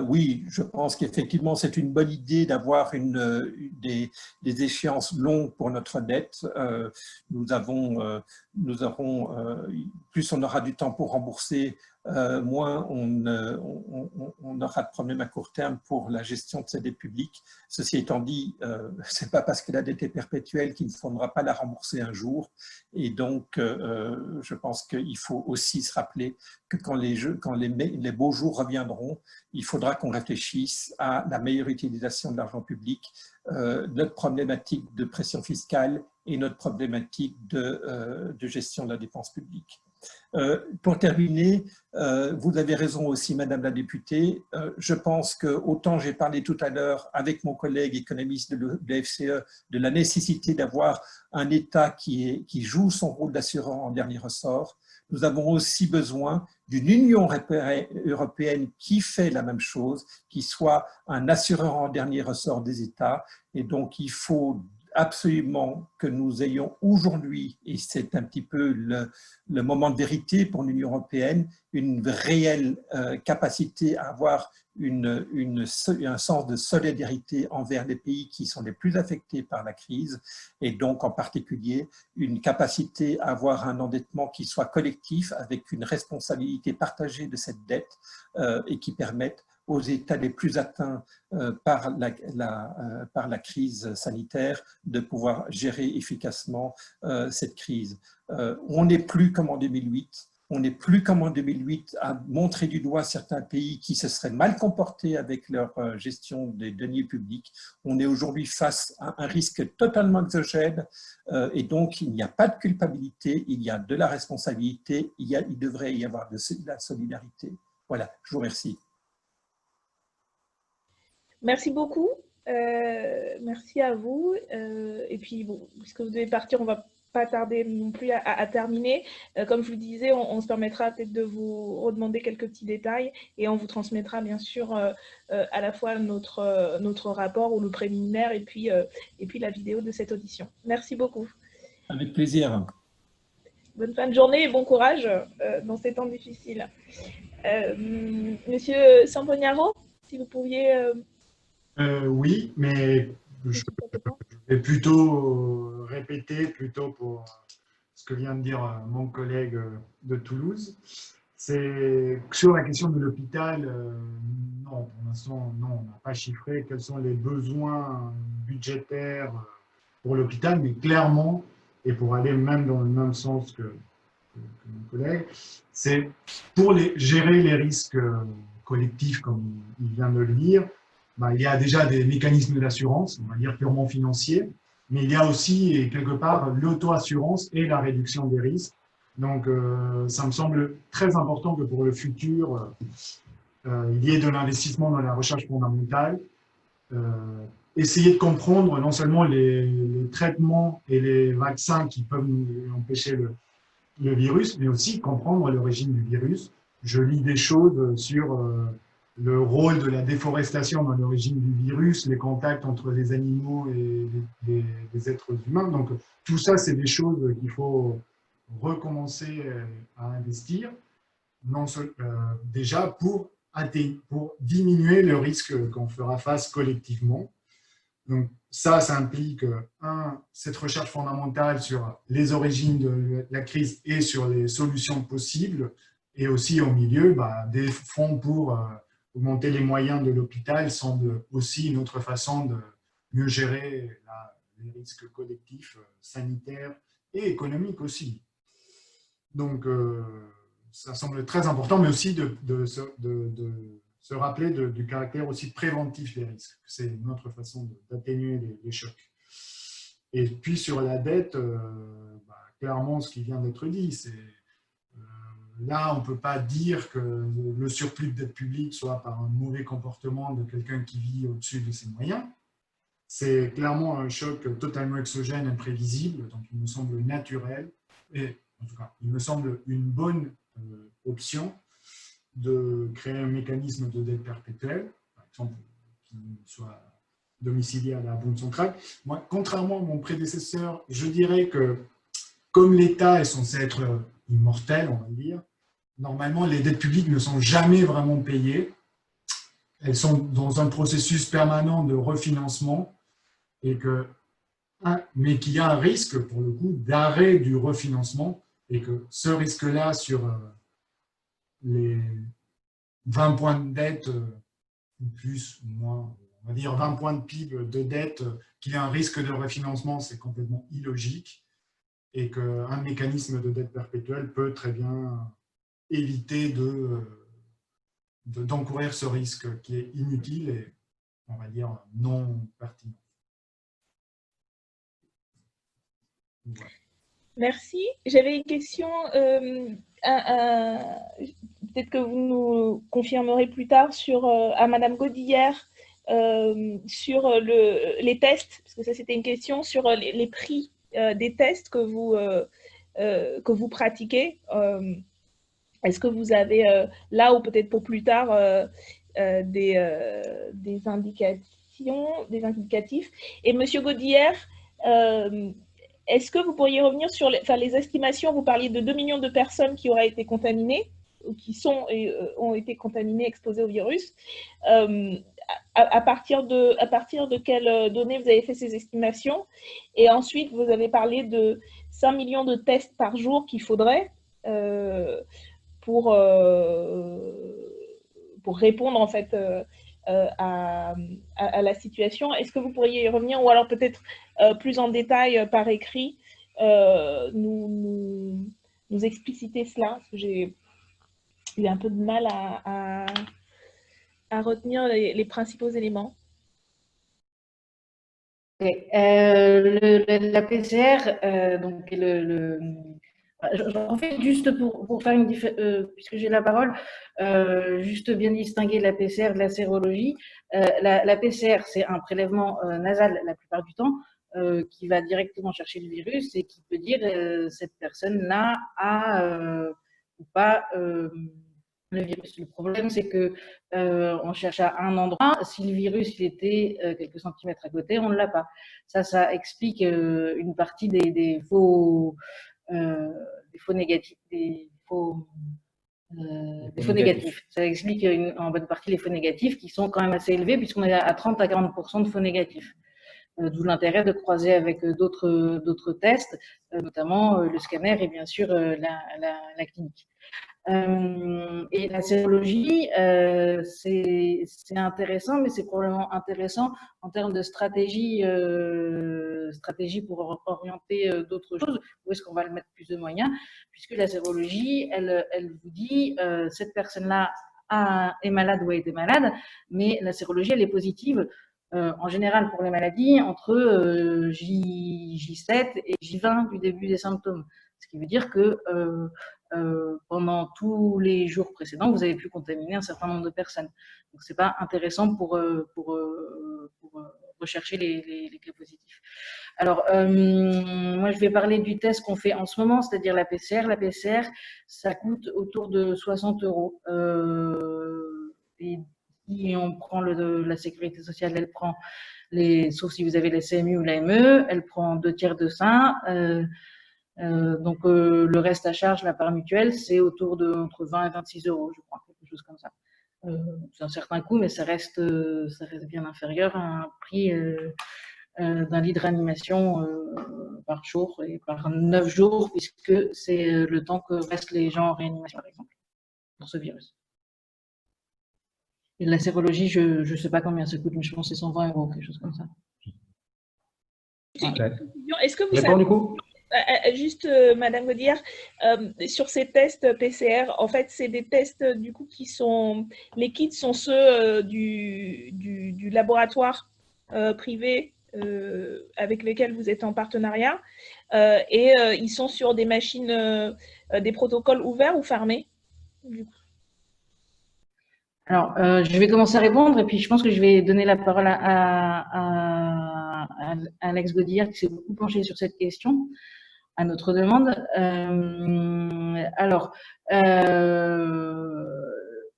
oui, je pense qu'effectivement, c'est une bonne idée d'avoir des échéances longues pour notre dette. Plus on aura du temps pour rembourser, moins on aura de problèmes à court terme pour la gestion de cette dette publique. Ceci étant dit, ce n'est pas parce que la dette est perpétuelle qu'il ne faudra pas la rembourser un jour. Et donc, je pense qu'il faut aussi se rappeler que quand les beaux jours reviendront, il faudra qu'on réfléchisse à la meilleure utilisation de l'argent public, notre problématique de pression fiscale et notre problématique de gestion de la dépense publique. Pour terminer, vous avez raison aussi, Madame la députée. Je pense que, autant j'ai parlé tout à l'heure avec mon collègue économiste de l'FCE de la nécessité d'avoir un État qui joue son rôle d'assureur en dernier ressort, nous avons aussi besoin d'une Union européenne qui fait la même chose, qui soit un assureur en dernier ressort des États. Et donc, il faut absolument que nous ayons aujourd'hui, et c'est un petit peu le moment de vérité pour l'Union européenne, une réelle capacité à avoir un sens de solidarité envers les pays qui sont les plus affectés par la crise, et donc en particulier une capacité à avoir un endettement qui soit collectif avec une responsabilité partagée de cette dette et qui permette aux États les plus atteints par la crise sanitaire de pouvoir gérer efficacement cette crise. On n'est plus comme en 2008. On n'est plus comme en 2008 à montrer du doigt certains pays qui se seraient mal comportés avec leur gestion des deniers publics. On est aujourd'hui face à un risque totalement exogène et donc il n'y a pas de culpabilité, il y a de la responsabilité, il devrait y avoir de la solidarité. Voilà, je vous remercie. Merci beaucoup. Merci à vous. Et puis, bon, puisque vous devez partir, on ne va pas tarder non plus à terminer. Comme je vous disais, on se permettra peut-être de vous redemander quelques petits détails et on vous transmettra bien sûr à la fois notre rapport ou le préliminaire et puis la vidéo de cette audition. Merci beaucoup. Avec plaisir. Bonne fin de journée et bon courage dans ces temps difficiles. Monsieur Sampognaro, si vous pouviez... Oui, mais je vais plutôt répéter pour ce que vient de dire mon collègue de Toulouse. C'est sur la question de l'hôpital, non, pour l'instant, non, on n'a pas chiffré quels sont les besoins budgétaires pour l'hôpital, mais clairement, et pour aller même dans le même sens que mon collègue, c'est pour gérer les risques collectifs, comme il vient de le dire. Il y a déjà des mécanismes d'assurance, on va dire purement financiers, mais il y a aussi, et quelque part, l'auto-assurance et la réduction des risques. Donc, ça me semble très important que pour le futur, il y ait de l'investissement dans la recherche fondamentale, essayer de comprendre non seulement les traitements et les vaccins qui peuvent nous empêcher le virus, mais aussi comprendre l'origine du virus. je lis des choses sur le rôle de la déforestation dans l'origine du virus, les contacts entre les animaux et les êtres humains. Donc, tout ça, c'est des choses qu'il faut recommencer à investir, déjà pour diminuer le risque qu'on fera face collectivement. Donc, ça implique, cette recherche fondamentale sur les origines de la crise et sur les solutions possibles, et aussi au milieu, des fonds pour augmenter les moyens de l'hôpital semble aussi une autre façon de mieux gérer les risques collectifs, sanitaires et économiques aussi. Donc, ça semble très important, mais aussi de se rappeler du caractère aussi préventif des risques. C'est une autre façon d'atténuer les chocs. Et puis sur la dette, clairement, ce qui vient d'être dit, c'est là, on ne peut pas dire que le surplus de dette publique soit par un mauvais comportement de quelqu'un qui vit au-dessus de ses moyens. C'est clairement un choc totalement exogène, imprévisible, donc il me semble naturel, et en tout cas, il me semble une bonne option de créer un mécanisme de dette perpétuelle, par exemple, qui soit domicilié à la Banque centrale. Moi, contrairement à mon prédécesseur, je dirais que comme l'État est censé être immortel, on va dire, normalement, les dettes publiques ne sont jamais vraiment payées. Elles sont dans un processus permanent de refinancement, mais qu'il y a un risque, pour le coup, d'arrêt du refinancement, et que ce risque-là, sur les 20 points de dette, ou plus, ou moins, on va dire 20 points de PIB de dette, qu'il y a un risque de refinancement, c'est complètement illogique, et qu'un mécanisme de dette perpétuelle peut très bien éviter d'encourir ce risque qui est inutile et, on va dire, non pertinent. Voilà. Merci. J'avais une question, peut-être que vous nous confirmerez plus tard, à Madame Godillère, sur les tests, parce que ça c'était une question, sur les prix des tests que vous pratiquez. Est-ce que vous avez là, ou peut-être pour plus tard, des indicatifs? Et Monsieur Godillère, est-ce que vous pourriez revenir sur les estimations? Vous parliez de 2 millions de personnes qui auraient été contaminées, ou qui ont été contaminées, exposées au virus. À partir de quelles données vous avez fait ces estimations? Et ensuite, vous avez parlé de 5 millions de tests par jour qu'il faudrait pour répondre en fait à la situation. Est-ce que vous pourriez y revenir, ou alors peut-être plus en détail par écrit, nous expliciter cela, parce que j'ai eu un peu de mal à retenir les principaux éléments. Okay. La PCR, donc en fait, juste pour faire une différence, puisque j'ai la parole, juste bien distinguer la PCR de la sérologie. La PCR, c'est un prélèvement nasal la plupart du temps, qui va directement chercher le virus et qui peut dire cette personne-là a ou pas le virus. Le problème, c'est que on cherche à un endroit. Si le virus il était quelques centimètres à côté, on ne l'a pas. Ça explique une partie des faux négatifs, des faux négatifs. Ça explique en bonne partie les faux négatifs, qui sont quand même assez élevés, puisqu'on est à 30 à 40% de faux négatifs. D'où l'intérêt de croiser avec d'autres tests, notamment le scanner et bien sûr la clinique. Et la sérologie, c'est intéressant, mais c'est probablement intéressant en termes de stratégie pour orienter d'autres choses. Où est-ce qu'on va le mettre plus de moyens? Puisque la sérologie, elle vous dit cette personne-là est malade ou a été malade, mais la sérologie, elle est positive. En général, pour les maladies, entre J7 et J20 du début des symptômes. Ce qui veut dire que pendant tous les jours précédents, vous avez pu contaminer un certain nombre de personnes. Donc, ce n'est pas intéressant pour rechercher les cas positifs. Alors, moi, je vais parler du test qu'on fait en ce moment, c'est-à-dire la PCR. La PCR, ça coûte autour de 60 €. Et si on prend la sécurité sociale, elle prend sauf si vous avez les CMU ou l'AME, elle prend 2/3 de ça. Donc, le reste à charge, la part mutuelle, c'est autour de entre 20 et 26 €, je crois, quelque chose comme ça. C'est un certain coût, mais ça reste bien inférieur à un prix d'un lit de réanimation par jour et par 9 jours, puisque c'est le temps que restent les gens en réanimation, par exemple, pour ce virus. Et la sérologie, je ne sais pas combien ça coûte, mais je pense que c'est 120 €, quelque chose comme ça. Est-ce que vous savez, du coup juste, Madame Godillard, sur ces tests PCR, en fait, c'est des tests du coup qui sont, les kits sont ceux du laboratoire privé avec lesquels vous êtes en partenariat, et ils sont sur des machines, des protocoles ouverts ou fermés du coup. Alors, je vais commencer à répondre et puis je pense que je vais donner la parole à Alex Godillard qui s'est beaucoup penché sur cette question, à notre demande.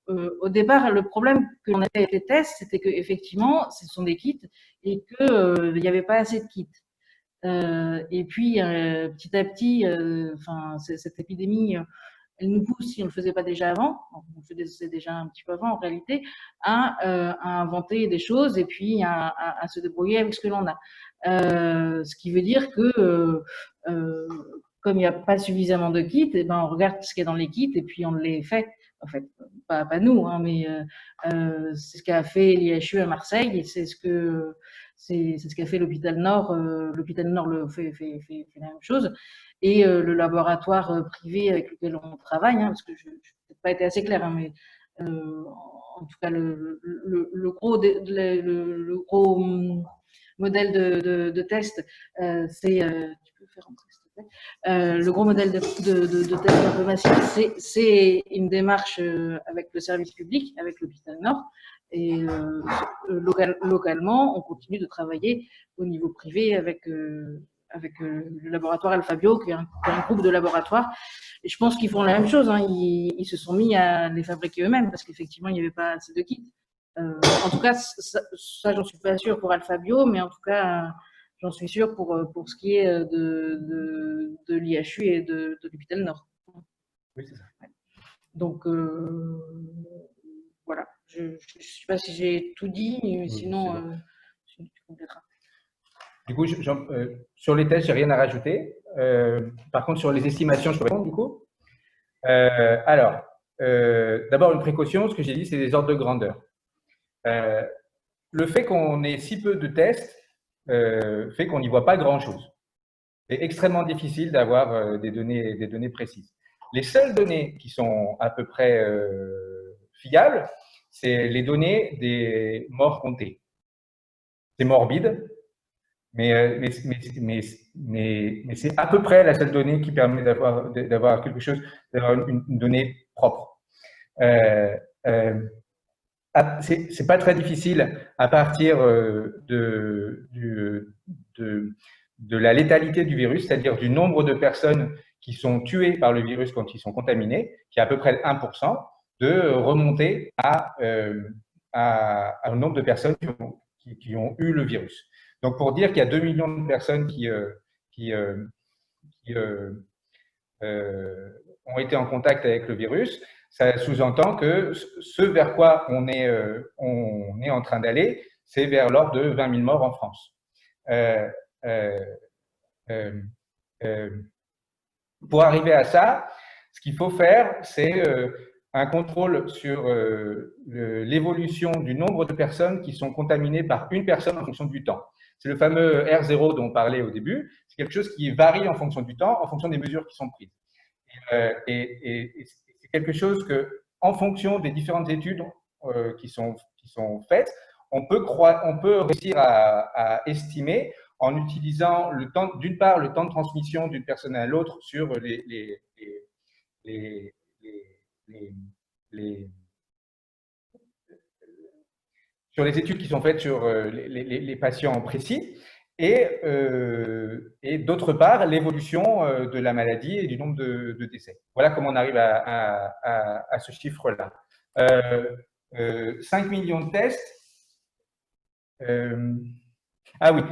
Au départ, le problème que l'on avait avec les tests, c'était qu'effectivement, ce sont des kits et qu'il n'y avait pas assez de kits. Et puis, petit à petit, cette épidémie, elle nous pousse, si on ne le faisait pas déjà avant, on le faisait déjà un petit peu avant en réalité, à inventer des choses et puis à se débrouiller avec ce que l'on a. Ce qui veut dire que comme il n'y a pas suffisamment de kits, eh ben on regarde ce qu'il y a dans les kits et puis on les fait. En fait, pas nous, hein, mais c'est ce qu'a fait l'IHU à Marseille et c'est ce qu'a fait l'hôpital Nord. L'hôpital Nord fait la même chose. Et le laboratoire privé avec lequel on travaille, hein, parce que je n'ai peut-être pas été assez claire, hein, mais en tout cas, le gros modèle de test, c'est… tu peux faire entrer, s'il te plaît. Le gros modèle de test un peu massif, c'est une démarche avec le service public, avec l'hôpital Nord. Et localement, on continue de travailler au niveau privé avec le laboratoire Alphabio, qui est un groupe de laboratoires. Et je pense qu'ils font la même chose. Hein. Ils se sont mis à les fabriquer eux-mêmes parce qu'effectivement, il n'y avait pas assez de kits. En tout cas, ça j'en suis pas sûre pour Alphabio, mais en tout cas, j'en suis sûre pour ce qui est de l'IHU et de l'hôpital Nord. Oui, c'est ça. Donc, voilà. Je ne sais pas si j'ai tout dit, sinon, tu compléteras. Du coup, sur les tests, je n'ai rien à rajouter. Par contre, sur les estimations, je peux répondre du coup. D'abord, une précaution, ce que j'ai dit, c'est des ordres de grandeur. Le fait qu'on ait si peu de tests fait qu'on n'y voit pas grand-chose. C'est extrêmement difficile d'avoir des données précises. Les seules données qui sont à peu près fiables, c'est les données des morts comptées. C'est morbide, mais c'est à peu près la seule donnée qui permet d'avoir quelque chose, d'avoir une donnée propre. C'est pas très difficile à partir de la létalité du virus, c'est-à-dire du nombre de personnes qui sont tuées par le virus quand ils sont contaminés, qui est à peu près 1%, de remonter au nombre de personnes qui ont eu le virus. Donc, pour dire qu'il y a 2 millions de personnes qui ont été en contact avec le virus, ça sous-entend que ce vers quoi on est en train d'aller, c'est vers l'ordre de 20 000 morts en France. Pour arriver à ça, ce qu'il faut faire, c'est un contrôle sur l'évolution du nombre de personnes qui sont contaminées par une personne en fonction du temps. C'est le fameux R0 dont on parlait au début. C'est quelque chose qui varie en fonction du temps, en fonction des mesures qui sont prises. Et c'est quelque chose que, en fonction des différentes études qui sont faites, on peut réussir à estimer en utilisant d'une part le temps de transmission d'une personne à l'autre sur sur les études qui sont faites sur les patients précis, et d'autre part l'évolution de la maladie et du nombre de décès. Voilà comment on arrive à ce chiffre-là. 5 millions de tests. Ah oui,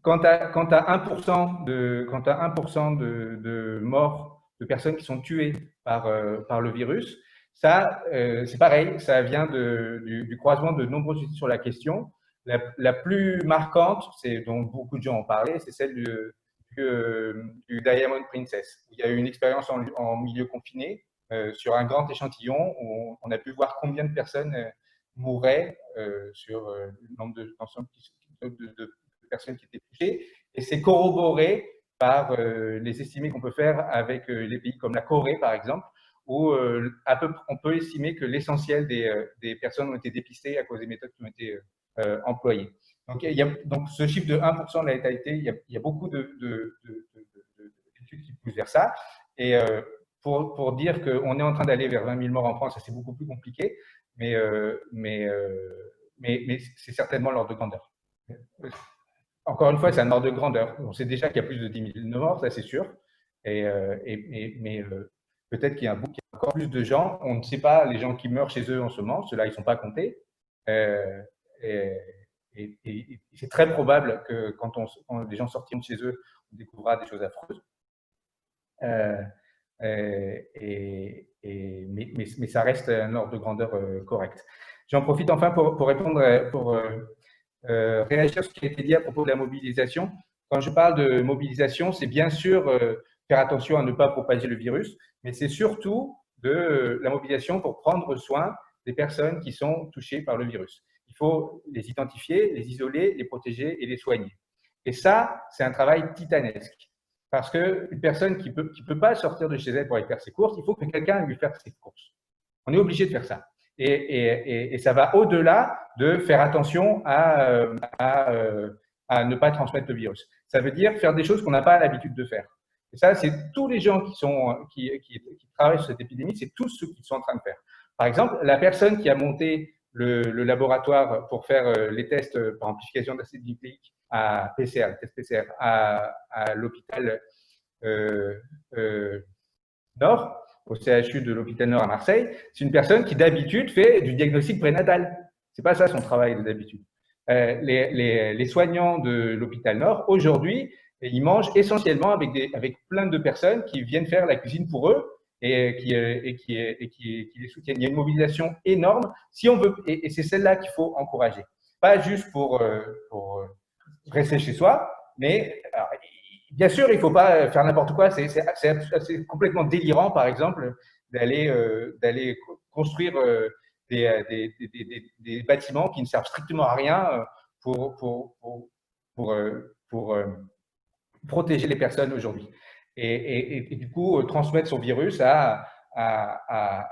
quand tu as 1% de morts, de personnes qui sont tuées par le virus, ça, c'est pareil, ça vient du croisement de nombreuses études sur la question. La plus marquante, c'est dont beaucoup de gens ont parlé, c'est celle du Diamond Princess. Il y a eu une expérience en milieu confiné sur un grand échantillon où on a pu voir combien de personnes mouraient sur le nombre de personnes qui étaient touchées. Et c'est corroboré par les estimés qu'on peut faire avec les pays comme la Corée, par exemple, où on peut estimer que l'essentiel des personnes ont été dépistées à cause des méthodes qui ont été employées. Donc, ce chiffre de 1% de la létalité, il y a beaucoup d'études qui poussent vers ça. Et pour dire qu'on est en train d'aller vers 20 000 morts en France, c'est beaucoup plus compliqué, mais c'est certainement l'ordre de grandeur. Encore une fois, c'est un ordre de grandeur. On sait déjà qu'il y a plus de 10 000 morts, ça c'est sûr. Mais peut-être qu'il y a encore plus de gens. On ne sait pas les gens qui meurent chez eux en ce moment. Ceux-là, ils ne sont pas comptés. Et c'est très probable que quand les gens sortiront de chez eux, on découvrira des choses affreuses. Mais ça reste un ordre de grandeur correct. J'en profite enfin pour répondre, réagir à ce qui a été dit à propos de la mobilisation. Quand je parle de mobilisation, c'est bien sûr faire attention à ne pas propager le virus, mais c'est surtout de la mobilisation pour prendre soin des personnes qui sont touchées par le virus. Il faut les identifier, les isoler, les protéger et les soigner. Et ça, c'est un travail titanesque. Parce qu'une personne qui peut pas sortir de chez elle pour aller faire ses courses, il faut que quelqu'un lui fasse ses courses. On est obligé de faire ça. Et ça va au-delà de faire attention à ne pas transmettre le virus. Ça veut dire faire des choses qu'on n'a pas l'habitude de faire. Et ça, c'est tous les gens qui travaillent sur cette épidémie, c'est tous ceux qui sont en train de faire. Par exemple, la personne qui a monté le laboratoire pour faire les tests par amplification d'acide nucléique à PCR, le test PCR, à l'hôpital Nord, au CHU de l'hôpital Nord à Marseille, c'est une personne qui d'habitude fait du diagnostic prénatal. C'est pas ça son travail d'habitude. Les soignants de l'hôpital Nord, aujourd'hui, ils mangent essentiellement avec plein de personnes qui viennent faire la cuisine pour eux et qui les soutiennent. Il y a une mobilisation énorme. Si on veut, et c'est celle-là qu'il faut encourager. Pas juste pour rester chez soi, mais alors, bien sûr, il ne faut pas faire n'importe quoi. C'est complètement délirant, par exemple, d'aller construire des bâtiments qui ne servent strictement à rien pour protéger les personnes aujourd'hui. Et du coup, transmettre son virus à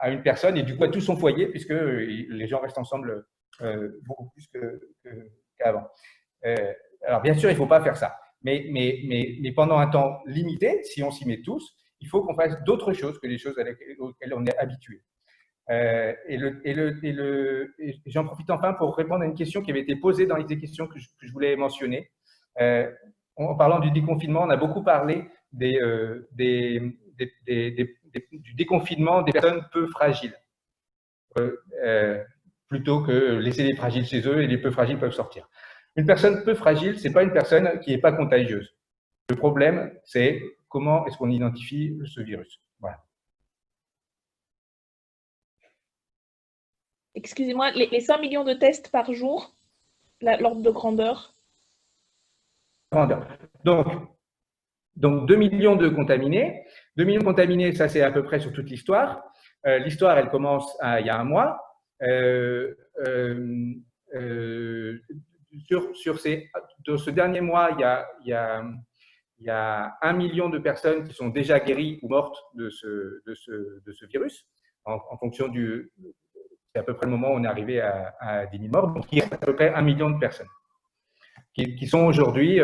une personne et du coup à tout son foyer, puisque les gens restent ensemble beaucoup plus qu'avant. Alors, bien sûr, il ne faut pas faire ça. Mais pendant un temps limité, si on s'y met tous, il faut qu'on fasse d'autres choses que les choses auxquelles on est habitué. J'en profite enfin pour répondre à une question qui avait été posée dans les questions que je voulais mentionner. En parlant du déconfinement, on a beaucoup parlé du déconfinement des personnes peu fragiles, plutôt que laisser les fragiles chez eux et les peu fragiles peuvent sortir. Une personne peu fragile, ce n'est pas une personne qui n'est pas contagieuse. Le problème, c'est comment est-ce qu'on identifie ce virus. Voilà. Excusez-moi, les 5 millions de tests par jour, l'ordre de grandeur? Donc 2 millions de contaminés. 2 millions de contaminés, ça c'est à peu près sur toute l'histoire. L'histoire, elle commence il y a un mois. Dans ce dernier mois, il y a 1 million de personnes qui sont déjà guéries ou mortes de ce virus, en fonction c'est à peu près le moment où on est arrivé à 10 000 morts, donc il y a à peu près 1 million de personnes. qui sont aujourd'hui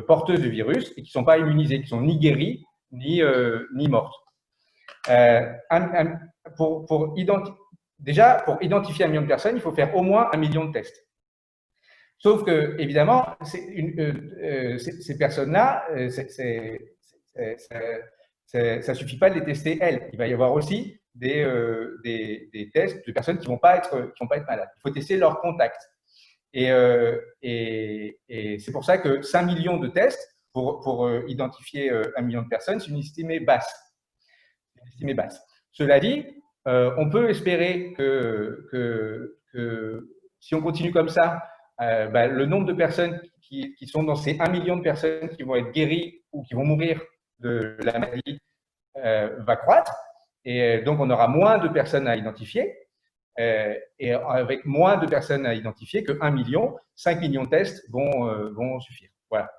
porteuses du virus et qui ne sont pas immunisées, qui sont ni guéries ni mortes. Déjà, pour identifier 1 million de personnes, il faut faire au moins 1 million de tests. Sauf que, évidemment, ces personnes-là, ça suffit pas de les tester elles. Il va y avoir aussi des tests de personnes qui vont pas être malades. Il faut tester leurs contacts. Et c'est pour ça que 5 millions de tests pour identifier 1 million de personnes, c'est une estimée basse. Cela dit, on peut espérer que si on continue comme ça, le nombre de personnes qui sont dans ces 1 million de personnes qui vont être guéries ou qui vont mourir de la maladie va croître. Et donc, on aura moins de personnes à identifier. Et avec moins de personnes à identifier que 1 million, 5 millions de tests vont suffire. Voilà.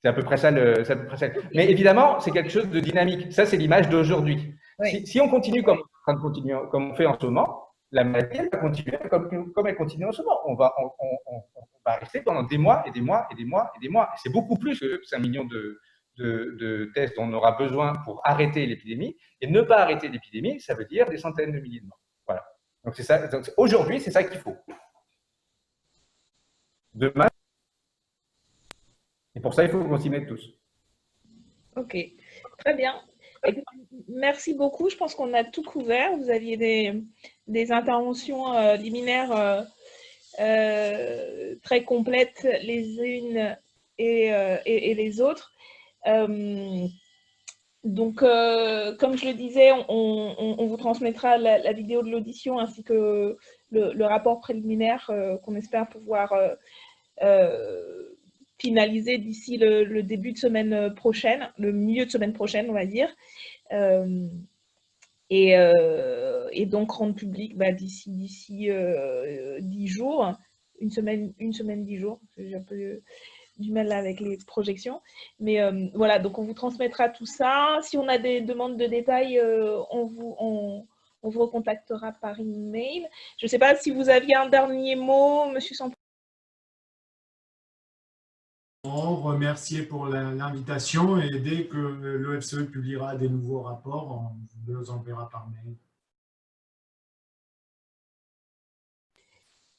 C'est à peu près ça. Mais évidemment, c'est quelque chose de dynamique. Ça, c'est l'image d'aujourd'hui. Oui. Si on continue comme on fait en ce moment, la maladie va continuer comme elle continue en ce moment. On va rester pendant des mois et des mois et des mois et des mois. C'est beaucoup plus que 5 millions de tests dont on aura besoin pour arrêter l'épidémie. Et ne pas arrêter l'épidémie, ça veut dire des centaines de milliers de morts. Voilà. Donc, c'est ça. Aujourd'hui, c'est ça qu'il faut. Demain, et pour ça, il faut qu'on s'y mette tous. Ok, très bien. Merci beaucoup. Je pense qu'on a tout couvert. Vous aviez des interventions liminaires très complètes les unes et les autres. Donc, comme je le disais, on vous transmettra la vidéo de l'audition ainsi que le rapport préliminaire qu'on espère pouvoir finaliser d'ici le début de semaine prochaine, le milieu de semaine prochaine, on va dire. Et donc rendre public d'ici 10 jours, une semaine 10 jours. J'ai un peu du mal là avec les projections. Mais voilà, donc on vous transmettra tout ça. Si on a des demandes de détails, on vous recontactera par email. Je ne sais pas si vous aviez un dernier mot, Monsieur Sampo. Remercier pour l'invitation et dès que l'OFCE publiera des nouveaux rapports, on vous les enverra par mail.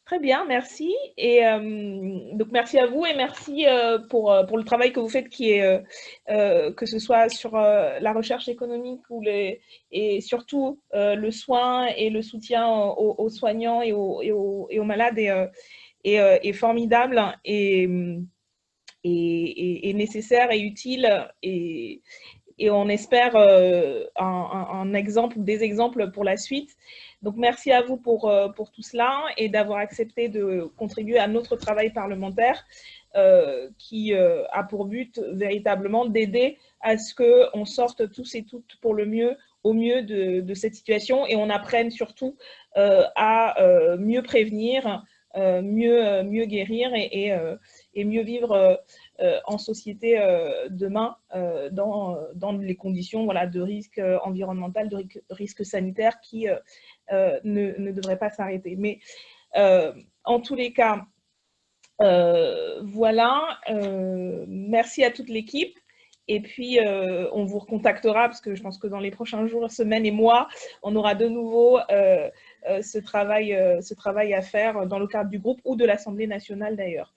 Très bien, merci. Et donc merci à vous et merci pour le travail que vous faites, qui est que ce soit sur la recherche économique et surtout le soin et le soutien aux soignants et aux malades est formidable et nécessaire et utile, et on espère un exemple ou des exemples pour la suite. Donc, merci à vous pour tout cela et d'avoir accepté de contribuer à notre travail parlementaire qui a pour but véritablement d'aider à ce qu'on sorte tous et toutes au mieux de cette situation, et on apprenne surtout à mieux prévenir, mieux guérir et mieux vivre en société demain dans les conditions de risque environnemental, de risque sanitaire qui ne devraient pas s'arrêter. Mais en tous les cas, voilà, merci à toute l'équipe. Et puis, on vous recontactera parce que je pense que dans les prochains jours, semaines et mois, on aura de nouveau ce travail à faire dans le cadre du groupe ou de l'Assemblée nationale d'ailleurs.